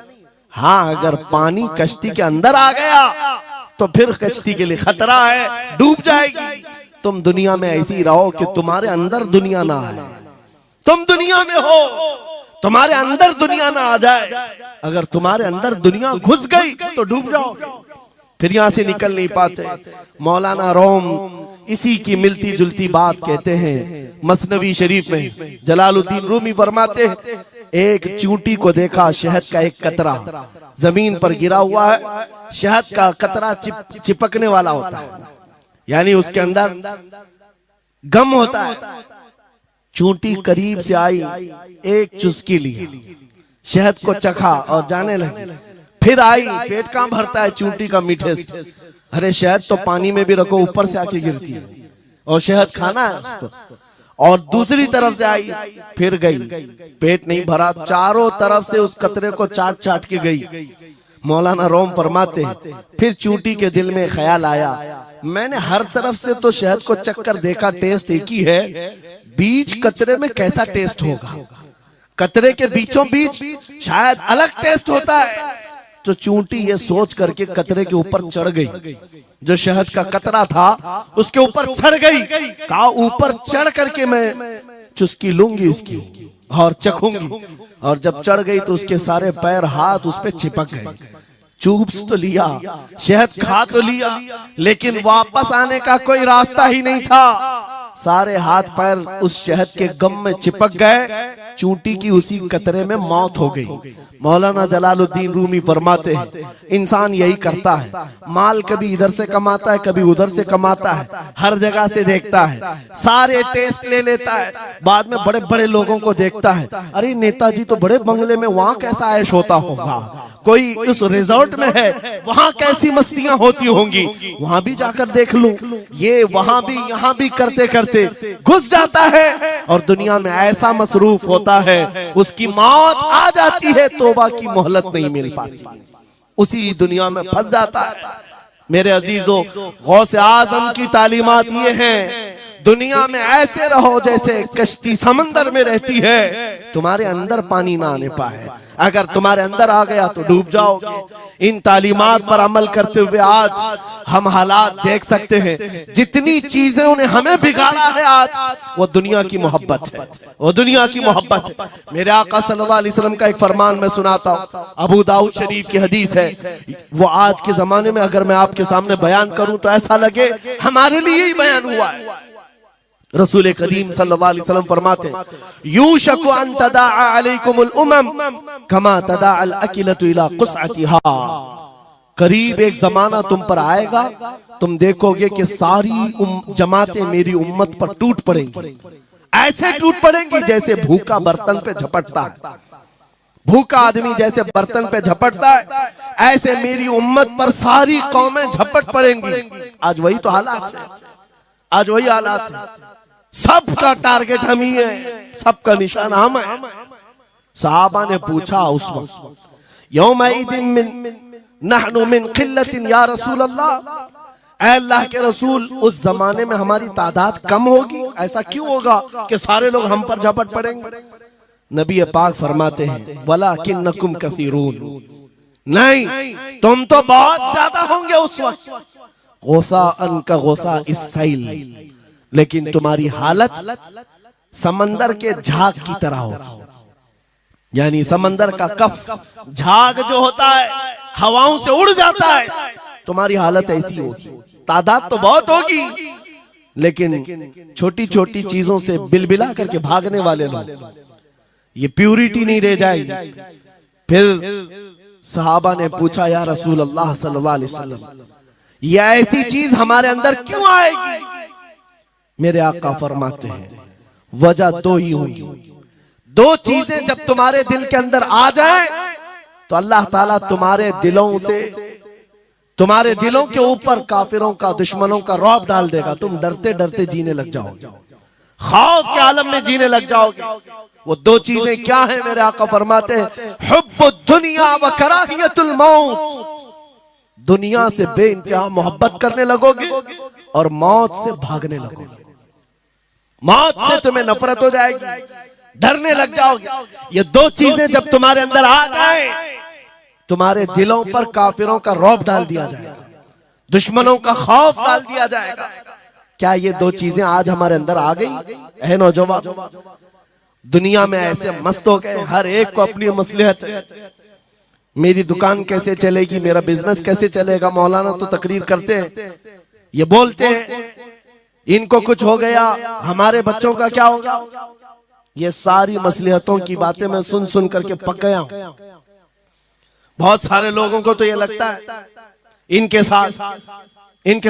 हाँ, अगर पानी कश्ती के अंदर आ गया तो फिर कश्ती के लिए खतरा है, डूब जाएगी। तुम दुनिया में ऐसे ही रहो कि तुम्हारे अंदर दुनिया ना आए, तुम दुनिया में हो, तुम्हारे अंदर दुनिया ना आ जाए। अगर तुम्हारे अंदर दुनिया घुस गई तो डूब जाओगे, फिर यहां से निकल नहीं पाते। मौलाना रोम इसी की मिलती जुलती बात कहते हैं मसनवी शरीफ में। जलालुद्दीन रूमी फरमाते हैं, एक चूंटी को देखा, शहद का एक कतरा जमीन पर गिरा हुआ है, शहद का कतरा चिपकने वाला होता है, यानी उसके अंदर गम होता है। चूंटी करीब से आई, एक चुस्की ली, शहद को चखा और जाने लगी। फिर आई, पेट कहां भरता है चूंटी का मीठे से। अरे शहद तो पानी में भी रखो ऊपर से आके गिरती है, और शहद खाना है उसको। और दूसरी तरफ से आई, फिर गई, पेट नहीं भरा, चारों तरफ से उस कतरे को चाट चाट के गई। मौलाना रोम फरमाते हैं, फिर चूंटी के दिल में ख्याल आया, मैंने हर तरफ से तो शहद को चक्कर देखा, टेस्ट एक ही है, बीच कतरे में कैसा टेस्ट होगा? कतरे के बीचों बीच शायद अलग टेस्ट होता है। तो चूंटी ये सोच करके कतरे के ऊपर चढ़ गई, जो शहद का कतरा था उसके ऊपर चढ़ गई। कहा ऊपर चढ़ करके मैं चुस्की लूंगी इसकी और चखूंगी। और जब चढ़ गई तो उसके सारे पैर हाथ उस पे चिपक गए। चूप्स तो लिया, शहद खा तो लिया, लेकिन वापस आने का कोई रास्ता ही नहीं था। सारे हाथ पैर उस शहद के गम में चिपक गए। चूंटी की उसी कतरे में मौत हो गई। मौलाना जलालुद्दीन रूमी फरमाते हैं, इंसान यही करता है, माल कभी इधर से कमाता है, कभी उधर से कमाता है, हर जगह से देखता है, सारे टेस्ट ले लेता है, बाद में बड़े बड़े लोगों को देखता है, अरे नेताजी तो बड़े बंगले में, वहां कैसा ऐश होता होगा, कोई उस रिजॉर्ट में है, वहां कैसी मस्तियां होती होंगी, वहां भी जाकर देख लूं। ये वहां भी यहाँ भी करते करते घुस जाता है और दुनिया में ऐसा मसरूफ होता है, उसकी मौत आ जाती है, तौबा की मोहलत नहीं मिल पाती, उसी दुनिया में फंस जाता है। मेरे अजीजों, गौसे आजम की तालीमात ये हैं, दुनिया में ऐसे रहो जैसे कश्ती समंदर में रहती है, तुम्हारे अंदर पानी ना आने पाए। अगर तुम्हारे अंदर आ गया तो डूब जाओगे। इन तालीमात पर अमल करते हुए आज हम हालात देख सकते हैं। जितनी चीजें ने हमें बिगाड़ा है आज, वो दुनिया की मोहब्बत है, वो दुनिया की मोहब्बत है। मेरे आका सल्लल्लाहु अलैहि वसल्लम का एक फरमान मैं सुनाता हूँ, अबू दाऊद शरीफ की हदीस है। वो आज के जमाने में अगर मैं आपके सामने बयान करूं तो ऐसा लगे हमारे लिए ही बयान हुआ है। रसूल करीम सल्लल्लाहु अलैहि वसल्लम फरमाते हैं, यूशकु अन तदाअ अलैकुमुल उमम कमा तदाअल अकिलतु इला कुसअतिहा। करीब एक जमाना तुम पर आएगा, तुम देखोगे कि सारी जमातें मेरी उम्मत पर टूट पड़ेंगी। ऐसे टूट पड़ेंगी जैसे भूखा बर्तन पे झपटता है। भूखा आदमी जैसे बर्तन पे झपटता है, ऐसे मेरी उम्मत पर सारी कौमें झपट पड़ेंगी। आज वही तो हालात है, आज वही हालात है। सबका टारगेट हम ही है, सबका निशान हम है। सहाबा ने पूछा उस वक्त, यौमइदिन मिन नहनु मिन क़िल्लतिन या रसूल अल्लाह, ऐ अल्लाह के रसूल उस जमाने में हमारी तादाद कम होगी, ऐसा क्यों होगा कि सारे लोग हम पर झपट पड़ेंगे? नबी पाक फरमाते हैं, वलाकिन्नकुम कसीरून, नहीं तुम तो बहुत ज्यादा होंगे उस वक्त, गुसाअन का गुसा इस्सैल, लेकिन तुम्हारी हालत समंदर के झाग की तरह होगी। यानी समंदर का कफ झाग जो होता है हवाओं से उड़ जाता है, तुम्हारी हालत ऐसी होगी। तादाद तो बहुत होगी, लेकिन छोटी छोटी चीजों से बिलबिला करके भागने वाले लोग, ये प्यूरिटी नहीं रह जाएगी। फिर सहाबा ने पूछा, या रसूल अल्लाह सल्लल्लाहु अलैहि वसल्लम, ये ऐसी चीज हमारे अंदर क्यों आएगी? मेरे आका फरमाते हैं, वजह दो ही होगी। दो चीजें जब तुम्हारे दिल के अंदर आ जाए तो अल्लाह ताला तुम्हारे दिलों से, तुम्हारे दिलों के ऊपर काफिरों का, दुश्मनों का रौब डाल देगा। तुम डरते डरते जीने लग जाओगे, खौफ के आलम में जीने लग जाओगे। वो दो चीजें क्या है? मेरे आका फरमाते हैं, हुब्बुद दुनिया व कराहियतुल मौत, दुनिया से बेइंतहा मोहब्बत करने लगोगे और मौत से भागने लगोगे। मौत से तुम्हें नफरत हो जाएगी, डरने लग जाओगे। ये दो चीजें जब तुम्हारे अंदर आ जाए, तुम्हारे दिलों पर काफिरों का रौब डाल दिया जाएगा, दुश्मनों का खौफ डाल दिया जाएगा। क्या ये दो चीजें आज हमारे अंदर आ गई है? नौजवान दुनिया में ऐसे मस्त हो गए, हर एक को अपनी मसलहत है। मेरी दुकान कैसे चलेगी, मेरा बिजनेस कैसे चलेगा। मौलाना तो तकरीर करते हैं, ये बोलते हैं इनको कुछ हो गया, हमारे बच्चों का क्या होगा। ये सारी मसलहतों की बातें मैं सुन सुन करके पक गया हूं। बहुत सारे लोगों को तो ये लगता है इनके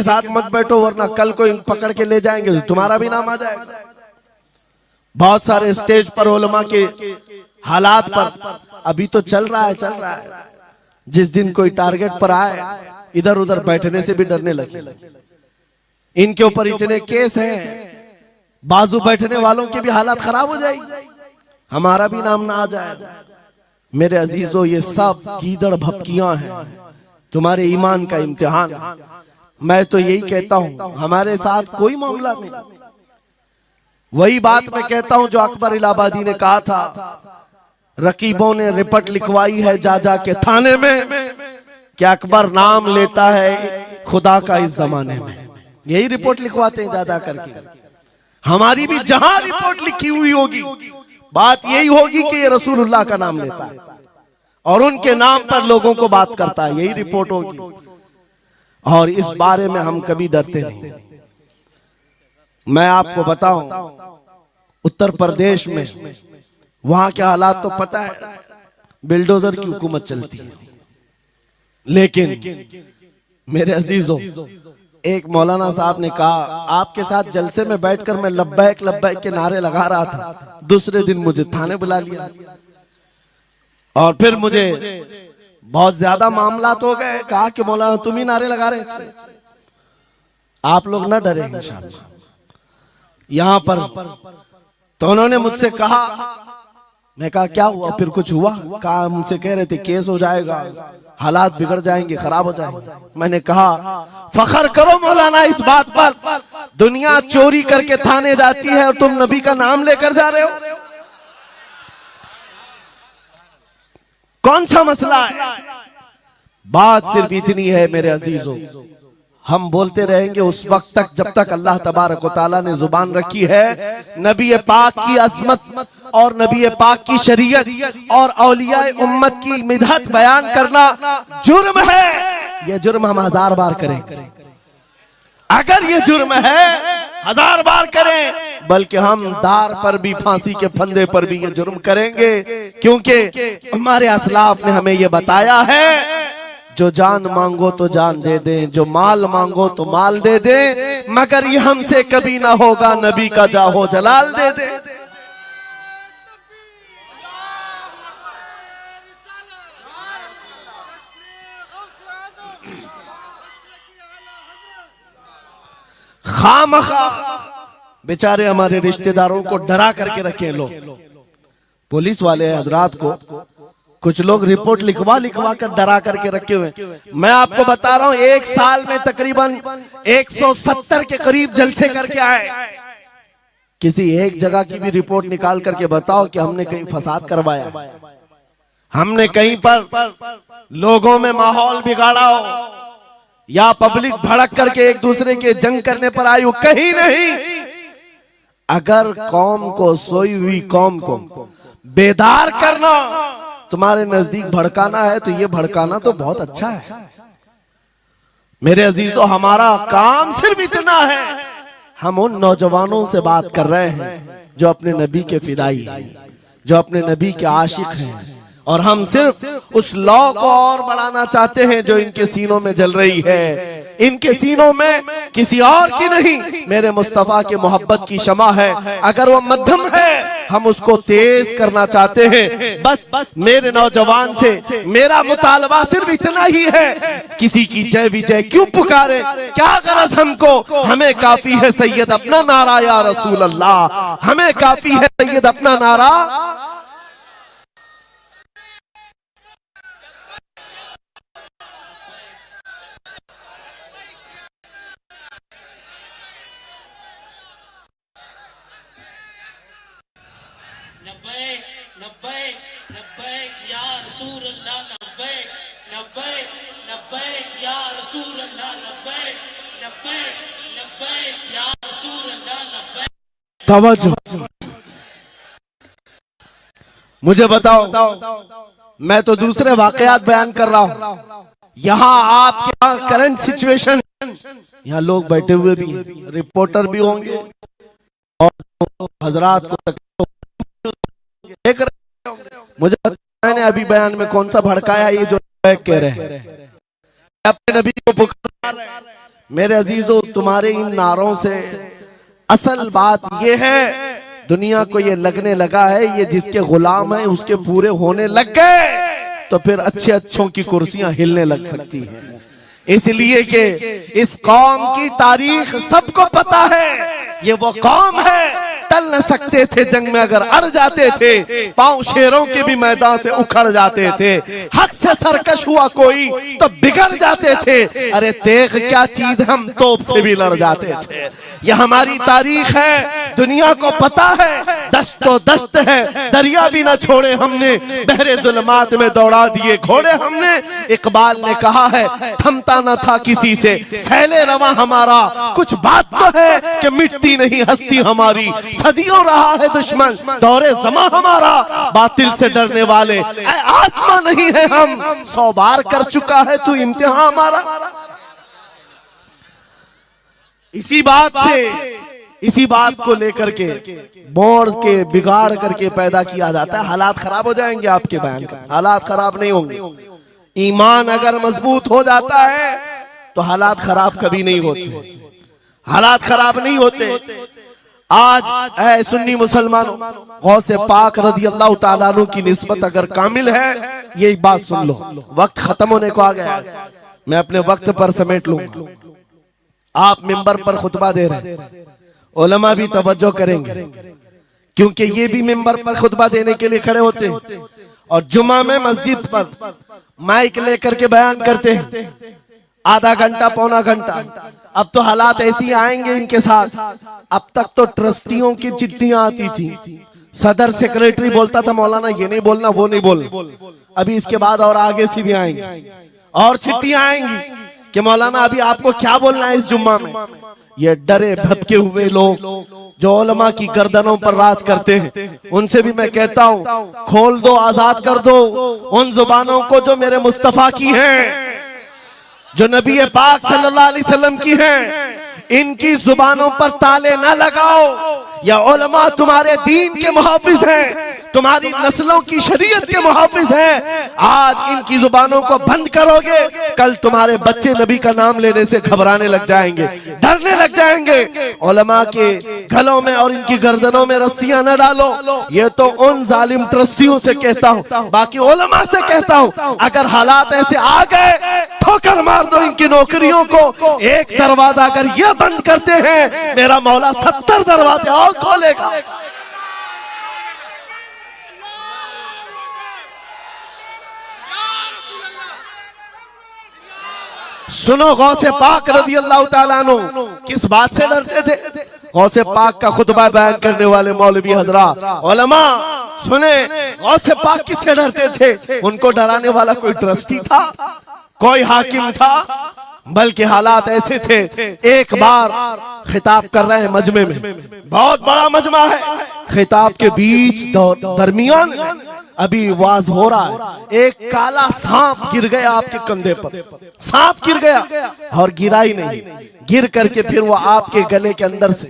साथ मत बैठो, वरना कल को इन पकड़ के ले जाएंगे तो तुम्हारा भी नाम आ जाएगा। बहुत सारे स्टेज पर उलमा के हालात पर अभी तो चल रहा है। जिस दिन कोई टारगेट पर आए, इधर उधर बैठने से भी डरने लगे। इनके ऊपर इतने केस हैं, बाजू बैठने वालों की भी हालत खराब हो जाएगी, हमारा भी नाम ना आ जाए। मेरे अजीजों, ये सब गीदड़ भपकियां हैं, तुम्हारे ईमान का इम्तिहान। मैं तो यही कहता हूं, हमारे साथ कोई मामला नहीं। वही बात मैं कहता हूं जो अकबर इलाहाबादी ने कहा था, रकीबों ने रिपोर्ट लिखवाई है जा जा के थाने में कि अकबर नाम लेता है खुदा का इस जमाने में। यही रिपोर्ट लिखवाते हैं जा जा करके। हमारी भी जहां रिपोर्ट लिखी हुई होगी, बात यही होगी कि ये रसूलुल्लाह का नाम लेता है और उनके नाम पर लोगों को बात करता है, यही रिपोर्ट होगी। और इस बारे में हम कभी डरते नहीं। मैं आपको बताऊं, उत्तर प्रदेश में वहां के हालात तो पता है, बिल्डोजर की हुकूमत चलती है। लेकिन मेरे अजीजों, एक मौलाना साहब ने कहा, आपके साथ जलसे में बैठकर मैं लब्बैक लब्बैक के नारे लगा रहा था, दूसरे दिन मुझे थाने बुला लिया और फिर मुझे बहुत ज्यादा मामलात हो गए। कहा कि मौलाना तुम ही नारे लगा रहे थे। आप लोग ना डरे इंशाअल्लाह। यहां पर तो उन्होंने मुझसे कहा, मैं कहा क्या हुआ, फिर कुछ हुआ? कहा मुझसे कह रहे थे केस हो जाएगा, हालात बिगड़ जाएंगे, खराब हो जाएंगे। मैंने कहा फखर करो मौलाना इस बात पर, दुनिया चोरी करके थाने जाती है और तुम नबी का नाम लेकर जा रहे हो। कौन सा मसला है? बात सिर्फ इतनी है मेरे अजीजों, हम बोलते रहेंगे उस वक्त तक जब तक अल्लाह तबारक व तआला ने जुबान रखी है। नबी पाक की अजमत और नबी पाक की शरीयत और औलिया उम्मत की मिदहत बयान करना जुर्म है। यह जुर्म हम 1000 बार करें, अगर ये जुर्म है 1000 बार करें, बल्कि हम दार पर भी, फांसी के फंदे पर भी ये जुर्म करेंगे, क्योंकि हमारे असलाफ ने हमें ये बताया है, जो जान मांगो तो जान दे दें, जो माल मांगो तो माल दे दें, मगर ये हमसे कभी ना होगा नबी का जाहो जलाल दे दे। खामखा बेचारे हमारे रिश्तेदारों को डरा करके रखे लोग, पुलिस वाले हजरात को कुछ लोग रिपोर्ट लिखवा कर डरा करके रखे हुए। मैं आपको बता रहा हूं, एक साल में तकरीबन 170 के करीब जलसे करके आए। किसी एक जगह की भी रिपोर्ट निकाल करके बताओ कि हमने कहीं फसाद करवाया, हमने कहीं पर लोगों में माहौल बिगाड़ा हो, या पब्लिक भड़क करके एक दूसरे के जंग करने पर आई हो, कहीं नहीं। अगर कौम को, सोई हुई कौम को बेदार करना तुम्हारे नजदीक भड़काना है, तो ये भड़काना तो बहुत अच्छा है मेरे अजीजों। हमारा काम सिर्फ इतना है, हम उन नौजवानों से बात कर रहे हैं जो अपने नबी के फिदाई हैं, जो अपने नबी के आशिक हैं, और हम सिर्फ उस लौ को और बढ़ाना चाहते हैं जो इनके सीनों में जल रही है। इनके सीनों में किसी और की नहीं, मेरे मुस्तफा के मोहब्बत की शमा है। अगर वो मध्यम है, हम उसको तेज करना चाहते हैं। बस मेरे नौजवान से मेरा मुतालबा सिर्फ इतना ही है, किसी की जय विजय क्यों पुकारे, क्या गरज हमको, हमें काफी है सैयद अपना नारा या रसूल अल्लाह, हमें काफी है सैयद अपना नारा। तवज्जो, मुझे बताओ, मैं तो दूसरे वाकयात बयान कर रहा हूं, यहाँ आपके यहाँ करंट सिचुएशन, यहाँ लोग बैठे हुए भी हैं, रिपोर्टर भी होंगे और हजरात को देख रहे होंगे। मुझे मैंने अभी बयान में कौन सा भड़काया, ये जो कह रहे हैं अपने नबी को पुकार रहे हैं। मेरे अजीजों, तुम्हारे इन नारों से असल बात ये है, दुनिया को ये लगने लगा है ये जिसके गुलाम है उसके पूरे होने लग गए, तो फिर अच्छे अच्छों की कुर्सियां हिलने लग सकती हैं। इसलिए कि इस कौम की तारीख सबको पता है, ये वो कौम है, टल न सकते थे जंग में, अगर अड़ जाते थे पांव शेरों के भी मैदान से उखड़ जाते थे, हक से सरकश हुआ कोई तो बिगड़ जाते थे, अरे तेग क्या चीज, हम तोप से भी लड़ जाते थे। ये हमारी तारीख है, दुनिया को पता है, दस्तो दस्त है, दरिया भी न छोड़े हमने, बहरे जुल्मात में दौड़ा दिए घोड़े हमने। इकबाल ने कहा है, थमता न था किसी से सैले रवा हमारा, कुछ बात तो है कि मिटती नहीं हस्ती हमारी, सदियों रहा है दुश्मन दौरे ज़मा हमारा, बातिल से डरने वाले आसमां नहीं है हम, 100 बार कर चुका है तू इम्तिहान हमारा। इसी बात को लेकर के बोर्ड के बिगाड़ करके पैदा किया जाता है। हालात खराब हो जाएंगे आपके बयान का, हालात खराब नहीं होंगे। ईमान अगर मजबूत हो जाता है तो हालात खराब कभी नहीं होते, हालात खराब नहीं होते। आज ऐ सुन्नी मुसलमानों, गौसे पाक रज़ी अल्लाह ताला अन्हु की निस्बत अगर कामिल है, ये बात सुन लो, वक्त खत्म होने को आ गया, मैं अपने वक्त पर समेट लूंगा। आप मिंबर पर खुतबा दे रहे हैं, उलमा भी तवज्जो करेंगे, क्योंकि ये भी मिंबर पर खुतबा देने के लिए खड़े होते हैं और जुमा में मस्जिद पर माइक लेकर के बयान करते हैं, आधा घंटा पौना घंटा। अब तो हालात ऐसी आएंगे इनके साथ। अब तक तो ट्रस्टियों की चिट्ठियां आती थी, सदर सेक्रेटरी बोलता था मौलाना ये नहीं बोलना वो नहीं बोलना। अभी इसके बाद और आगे से भी आएंगी और चिट्ठियां आएंगी कि मौलाना अभी आपको क्या बोलना है इस जुम्मा में। ये डरे भटके हुए लोग जो उलमा की गर्दनों पर राज करते हैं, उनसे भी मैं कहता हूं खोल दो, आजाद कर दो उन जुबानों को जो मेरे मुस्तफा की हैं, जो नबी पाक सल्लल्लाहु अलैहि वसल्लम की हैं। इनकी जुबानों पर ताले ना लगाओ। या उलमा तुम्हारे दीन के मुहाफिज हैं, तुम्हारी नस्लों की शरीयत के मुहाफिज हैं। आज इनकी जुबानों को बंद करोगे, कल तुम्हारे बच्चे नबी का नाम लेने से घबराने लग जाएंगे, डरने लग जाएंगे। उलमा के गलों में और इनकी गर्दनों में रस्सियां न डालो। ये तो उन जालिम ट्रस्टियों से कहता हूं, बाकी उलमा से कहता हूं अगर हालात ऐसे आ गए ठोकर मार दो इनकी नौकरियों को। एक दरवाजा अगर ये बंद करते हैं, मेरा मौला 70 दरवाजे और खोलेगा। सुनो गौसे पाक रज़ी अल्लाह ताला अन्हु किस बात से डरते थे। गौसे पाक का खुतबा बयान करने वाले मौलवी हजरात, उलमा सुने, गौसे पाक किससे डरते थे? उनको डराने वाला कोई ट्रस्टी था, कोई हाकिम था, बल्कि हालात ऐसे थे। एक बार खिताब कर रहे हैं मजमे में, बहुत बड़ा मजमा है, खिताब के बीच दरमियान अभी वाज हो रहा है, एक काला सांप गिर गया आपके कंधे पर। सांप गिर गया और गिरा ही नहीं, गिर करके फिर वो आपके गले के अंदर से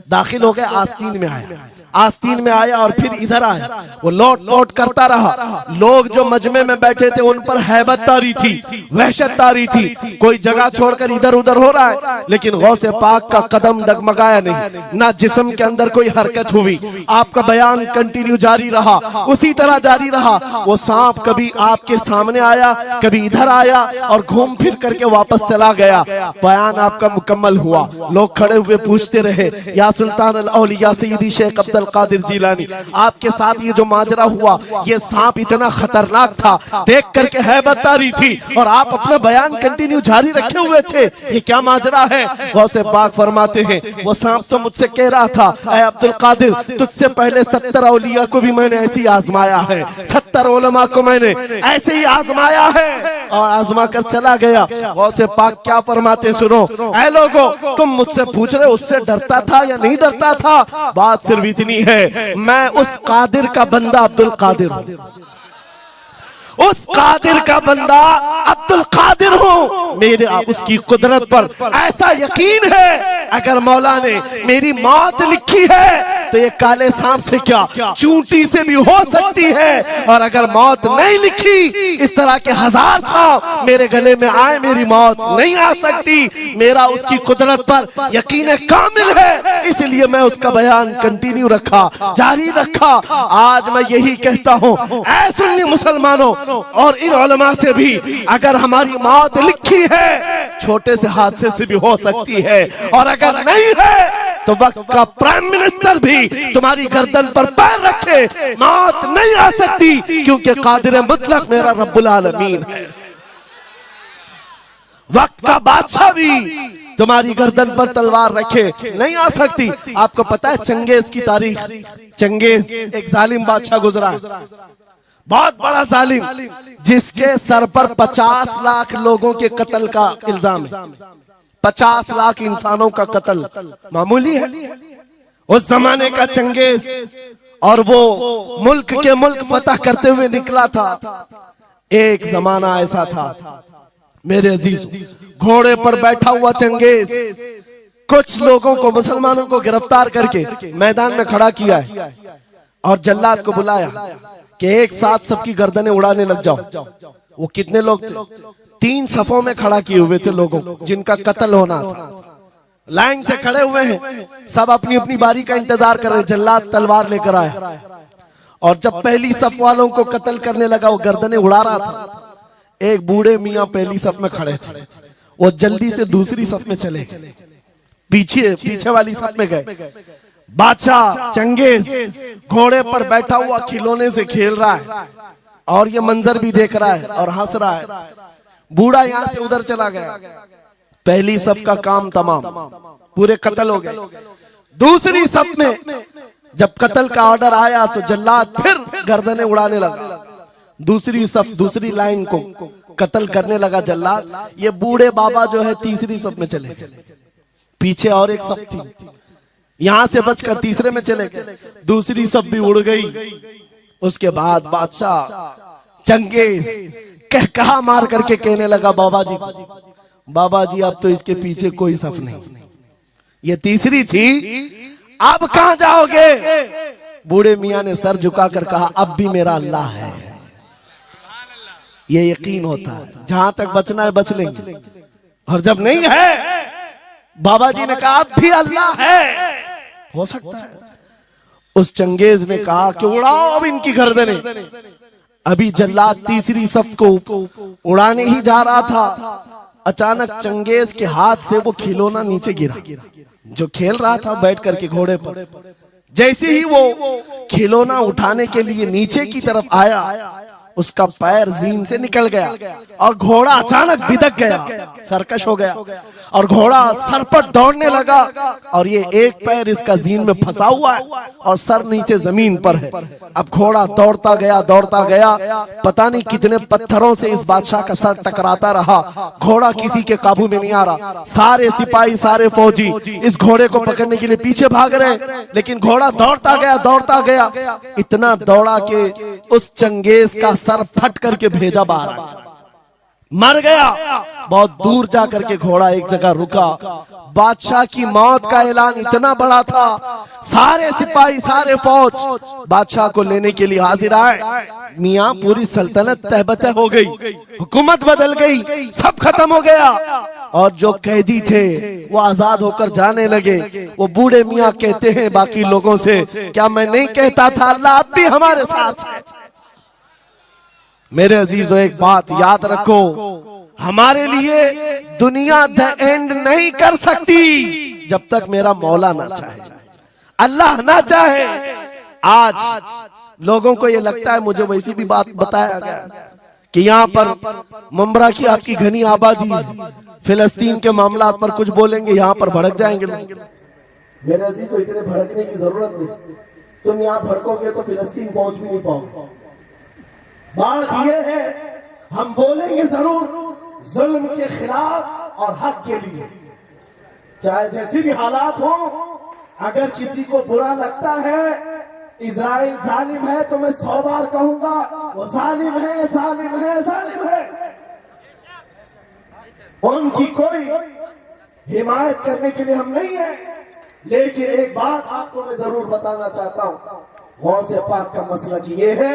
दाखिल हो गया, आस्तीन में आया, आस्तीन में आया और फिर इधर आया। वो लौट लौट करता रहा। लोग जो मजमे में बैठे थे उन पर हैबत तारी थी, वहशत तारी थी। कोई जगह छोड़कर इधर उधर हो रहा है, लेकिन गौसे पाक का कदम डगमगाया नहीं, ना जिस्म के अंदर कोई हरकत हुई। आपका बयान कंटिन्यू जारी रहा, उसी तरह जारी रहा। वो सांप कभी आपके सामने आया, कभी इधर आया और घूम फिर करके वापस चला गया। बयान आपका मुकम्मल हुआ। लोग खड़े हुए पूछते रहे, या सुल्तान अल औलिया सय्यदी शेख अब्दुल कादिर जिलानी, आपके साथ ये जो माजरा हुआ, ये सांप इतना खतरनाक था, देख करके हैबत तारी थी और आप अपना बयान कंटिन्यू जारी रखे हुए थे, ये क्या माजरा है? गौसे पाक फरमाते हैं वो सांप तो मुझसे कह रहा था, ऐ अब्दुल कादिर, तुझसे पहले 70 औलिया को भी मैंने ऐसे ही आजमाया है, 70 उलमा को मैंने ऐसे ही आजमाया है और आजमा कर चला गया। गौसे पाक क्या फरमाते सुनो, ऐ लोगों, तुम मुझसे पूछ रहे उससे डरता था या नहीं डरता था? बात सिर्फ इतनी है, मैं उस कादिर का बंदा अब्दुल कादिर हूं, उस कादिर का बंदा अब्दुल कादिर हूं। मेरे उसकी कुदरत पर ऐसा यकीन है, अगर मौला ने मेरी मौत लिखी है तो ये काले सांप से क्या, चूंटी से भी हो सकती है। और अगर मौत नहीं लिखी, इस तरह के 1000 सांप मेरे गले में आए, मेरी मौत नहीं आ सकती। मेरा उसकी कुदरत पर यकीन कामिल है, इसलिए मैं उसका बयान कंटिन्यू रखा, जारी रखा। आज मैं यही कहता हूं, ऐ सुन्नी मुसलमानों और इन उलमा से भी, अगर हमारी मौत लिखी है, छोटे से हादसे से भी हो सकती है, और अगर नहीं है तो वक्त का प्राइम मिनिस्टर भी तुम्हारी गर्दन पर पैर रखे, मौत नहीं आ सकती, क्योंकि कादिर मुतलक मेरा रब्बुल आलमीन है। वक्त का बादशाह भी तुम्हारी गर्दन पर तलवार रखे, नहीं आ सकती। आपको पता है चंगेज की तारीख? चंगेज एक जालिम बादशाह गुजरा, बहुत बड़ा जालिम, जिसके सर पर 50 लाख लोगों के कत्ल का इल्जाम है। 50 लाख इंसानों का कत्ल मामूली है? उस जमाने का चंगेज, और वो मुल्क के मुल्क फतह करते हुए निकला था। एक जमाना ऐसा था मेरे अजीज, घोड़े पर बैठा हुआ चंगेज कुछ लोगों को, मुसलमानों को गिरफ्तार करके मैदान में खड़ा किया है और जल्लाद को बुलाया कि एक साथ सबकी गर्दनें उड़ाने लग जाओ। वो कितने लोग थे? 3 सफों में खड़ा किए हुए थे लोगों को जिनका कत्ल होना था। लाइन से खड़े हुए हैं, सब अपनी अपनी बारी का इंतजार कर रहे हैं। जल्लाद तलवार लेकर आया और जब पहली सफ वालों को कत्ल करने लगा, वो गर्दनें उड़ा रहा था। एक बूढ़े मियाँ पहली सफ में खड़े थे, वो जल्दी से दूसरी सफ में चले, पीछे वाली सफ में गए। बादशाह चंगेज घोड़े पर बैठा हुआ खिलौने से खेल रहा है और ये मंजर भी देख रहा है और हंस रहा है। बूढ़ा यहां से उधर चला गया, पहली सफ का काम तमाम, पूरे कत्ल हो गए। दूसरी सफ में जब कत्ल का ऑर्डर आया तो जल्लाद फिर गर्दनें उड़ाने लगा। दूसरी सफ, दूसरी लाइन को कत्ल करने लगा जल्लाद। ये बूढ़े बाबा जो है तीसरी सफ में चले गए। पीछे और एक सफ थी, यहां से बचकर तीसरे में चले गए। दूसरी सफ भी उड़ गई। उसके बाद बादशाह चंगेज कहकहा मार करके कहने लगा बाबा जी, बाबा जी अब तो इसके पीछे कोई सफ नहीं, ये तीसरी थी, अब कहां जाओगे? बूढ़े मियां ने सर झुकाकर कहा अब भी मेरा अल्लाह है। ये यकीन होता है जहां तक बचना है बच लेंगे, और जब नहीं है, बाबा जी ने कहा अब भी अल्लाह है, हो सकता है। उस चंगेज ने कहा कि उड़ाओ अब इनकी गर्दनें। अभी जल्लाद तीसरी सफ को उड़ाने ही जा रहा था, अचानक चंगेज के हाथ से वो खिलौना नीचे गिरा जो खेल रहा था बैठ करके घोड़े पर। जैसे ही वो खिलौना उठाने के लिए नीचे की तरफ आया, उसका पैर जीन से निकल गया और घोड़ा अचानक बिदक गया, सरकश हो गया और घोड़ा सर पर दौड़ने लगा। और ये एक पैर इसका जीन में फंसा हुआ है और सर नीचे जमीन पर है। अब घोड़ा दौड़ता गया, पता नहीं कितने पत्थरों से इस बादशाह का सर टकराता रहा। घोड़ा किसी के काबू में नहीं आ रहा। सारे सिपाही, सारे फौजी इस घोड़े को पकड़ने के लिए पीछे भाग रहे, लेकिन घोड़ा दौड़ता गया, इतना दौड़ा कि उस चंगेज का सर फट करके भेजा बाहर, मर गया। बहुत दूर जाकर के घोड़ा एक जगह रुका। बादशाह की मौत का ऐलान इतना बड़ा था, सारे सिपाही, सारे फौज बादशाह को लेने के लिए हाजिर आए। मियां पूरी सल्तनत तहबतह हो गई, हुकूमत बदल गई, सब खत्म हो गया। और जो कैदी थे वो आजाद होकर जाने लगे। वो बूढ़े मियां कहते हैं बाकी लोगों से, क्या मैं नहीं कहता था अल्लाह अब भी हमारे साथ है? मेरे अजीजों, एक बात याद रखो, हमारे लिए दुनिया द एंड नहीं कर सकती जब तक मेरा मौला ना चाहे, अल्लाह ना चाहे। आज लोगों को ये लगता है, मुझे वैसी भी बात बताया गया कि यहाँ पर मुंब्रा की आपकी घनी आबादी है, फिलिस्तीन के मामला पर कुछ बोलेंगे यहाँ पर भड़क जाएंगे लोग। मेरे अजीजों, इतने भड़कने की जरूरत नहीं, तुम यहाँ भड़कोगे तो फिलिस्तीन पहुंच भी नहीं पाओगे। बात यह है, हम बोलेंगे जरूर जुल्म के खिलाफ और हक के लिए, चाहे जैसी भी हालात हो। अगर किसी को बुरा लगता है इजराइल जालिम है, तो मैं 100 बार कहूंगा वो जालिम है, जालिम है, जालिम है। उनकी कोई हिमायत करने के लिए हम नहीं है, लेकिन एक बात आपको मैं जरूर बताना चाहता हूं। गौसे पाक का मसला की ये है,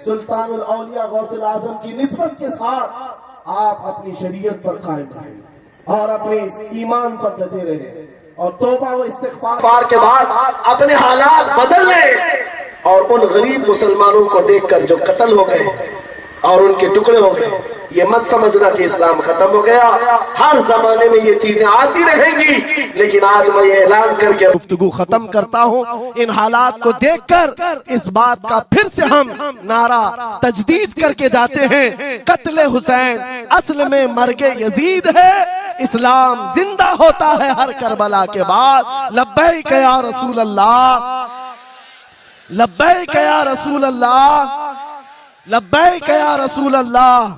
सुल्तानुल औलिया गौसुल आजम की निस्बत के साथ आप अपनी शरीयत पर कायम रहें और अपने ईमान पर डटे रहें, और तौबा व इस्तिग़फ़ार के बाद अपने हालात बदल लें। और उन गरीब मुसलमानों को देखकर जो कत्ल हो गए और उनके टुकड़े हो गए, ये मत समझना कि इस्लाम खत्म हो गया। हर जमाने में ये चीजें आती रहेंगी, लेकिन आज मैं ये ऐलान करके गुफ्तगू खत्म करता हूँ। इन हालात को देखकर इस बात का फिर से हम नारा तजदीद करके जाते हैं, कत्ले हुसैन असल में मर्गे यजीद है, इस्लाम जिंदा होता है हर करबला के बाद। लब्बैक या रसूल अल्लाह, लब्बैक या रसूल अल्लाह, लब्बैक या रसूल अल्लाह।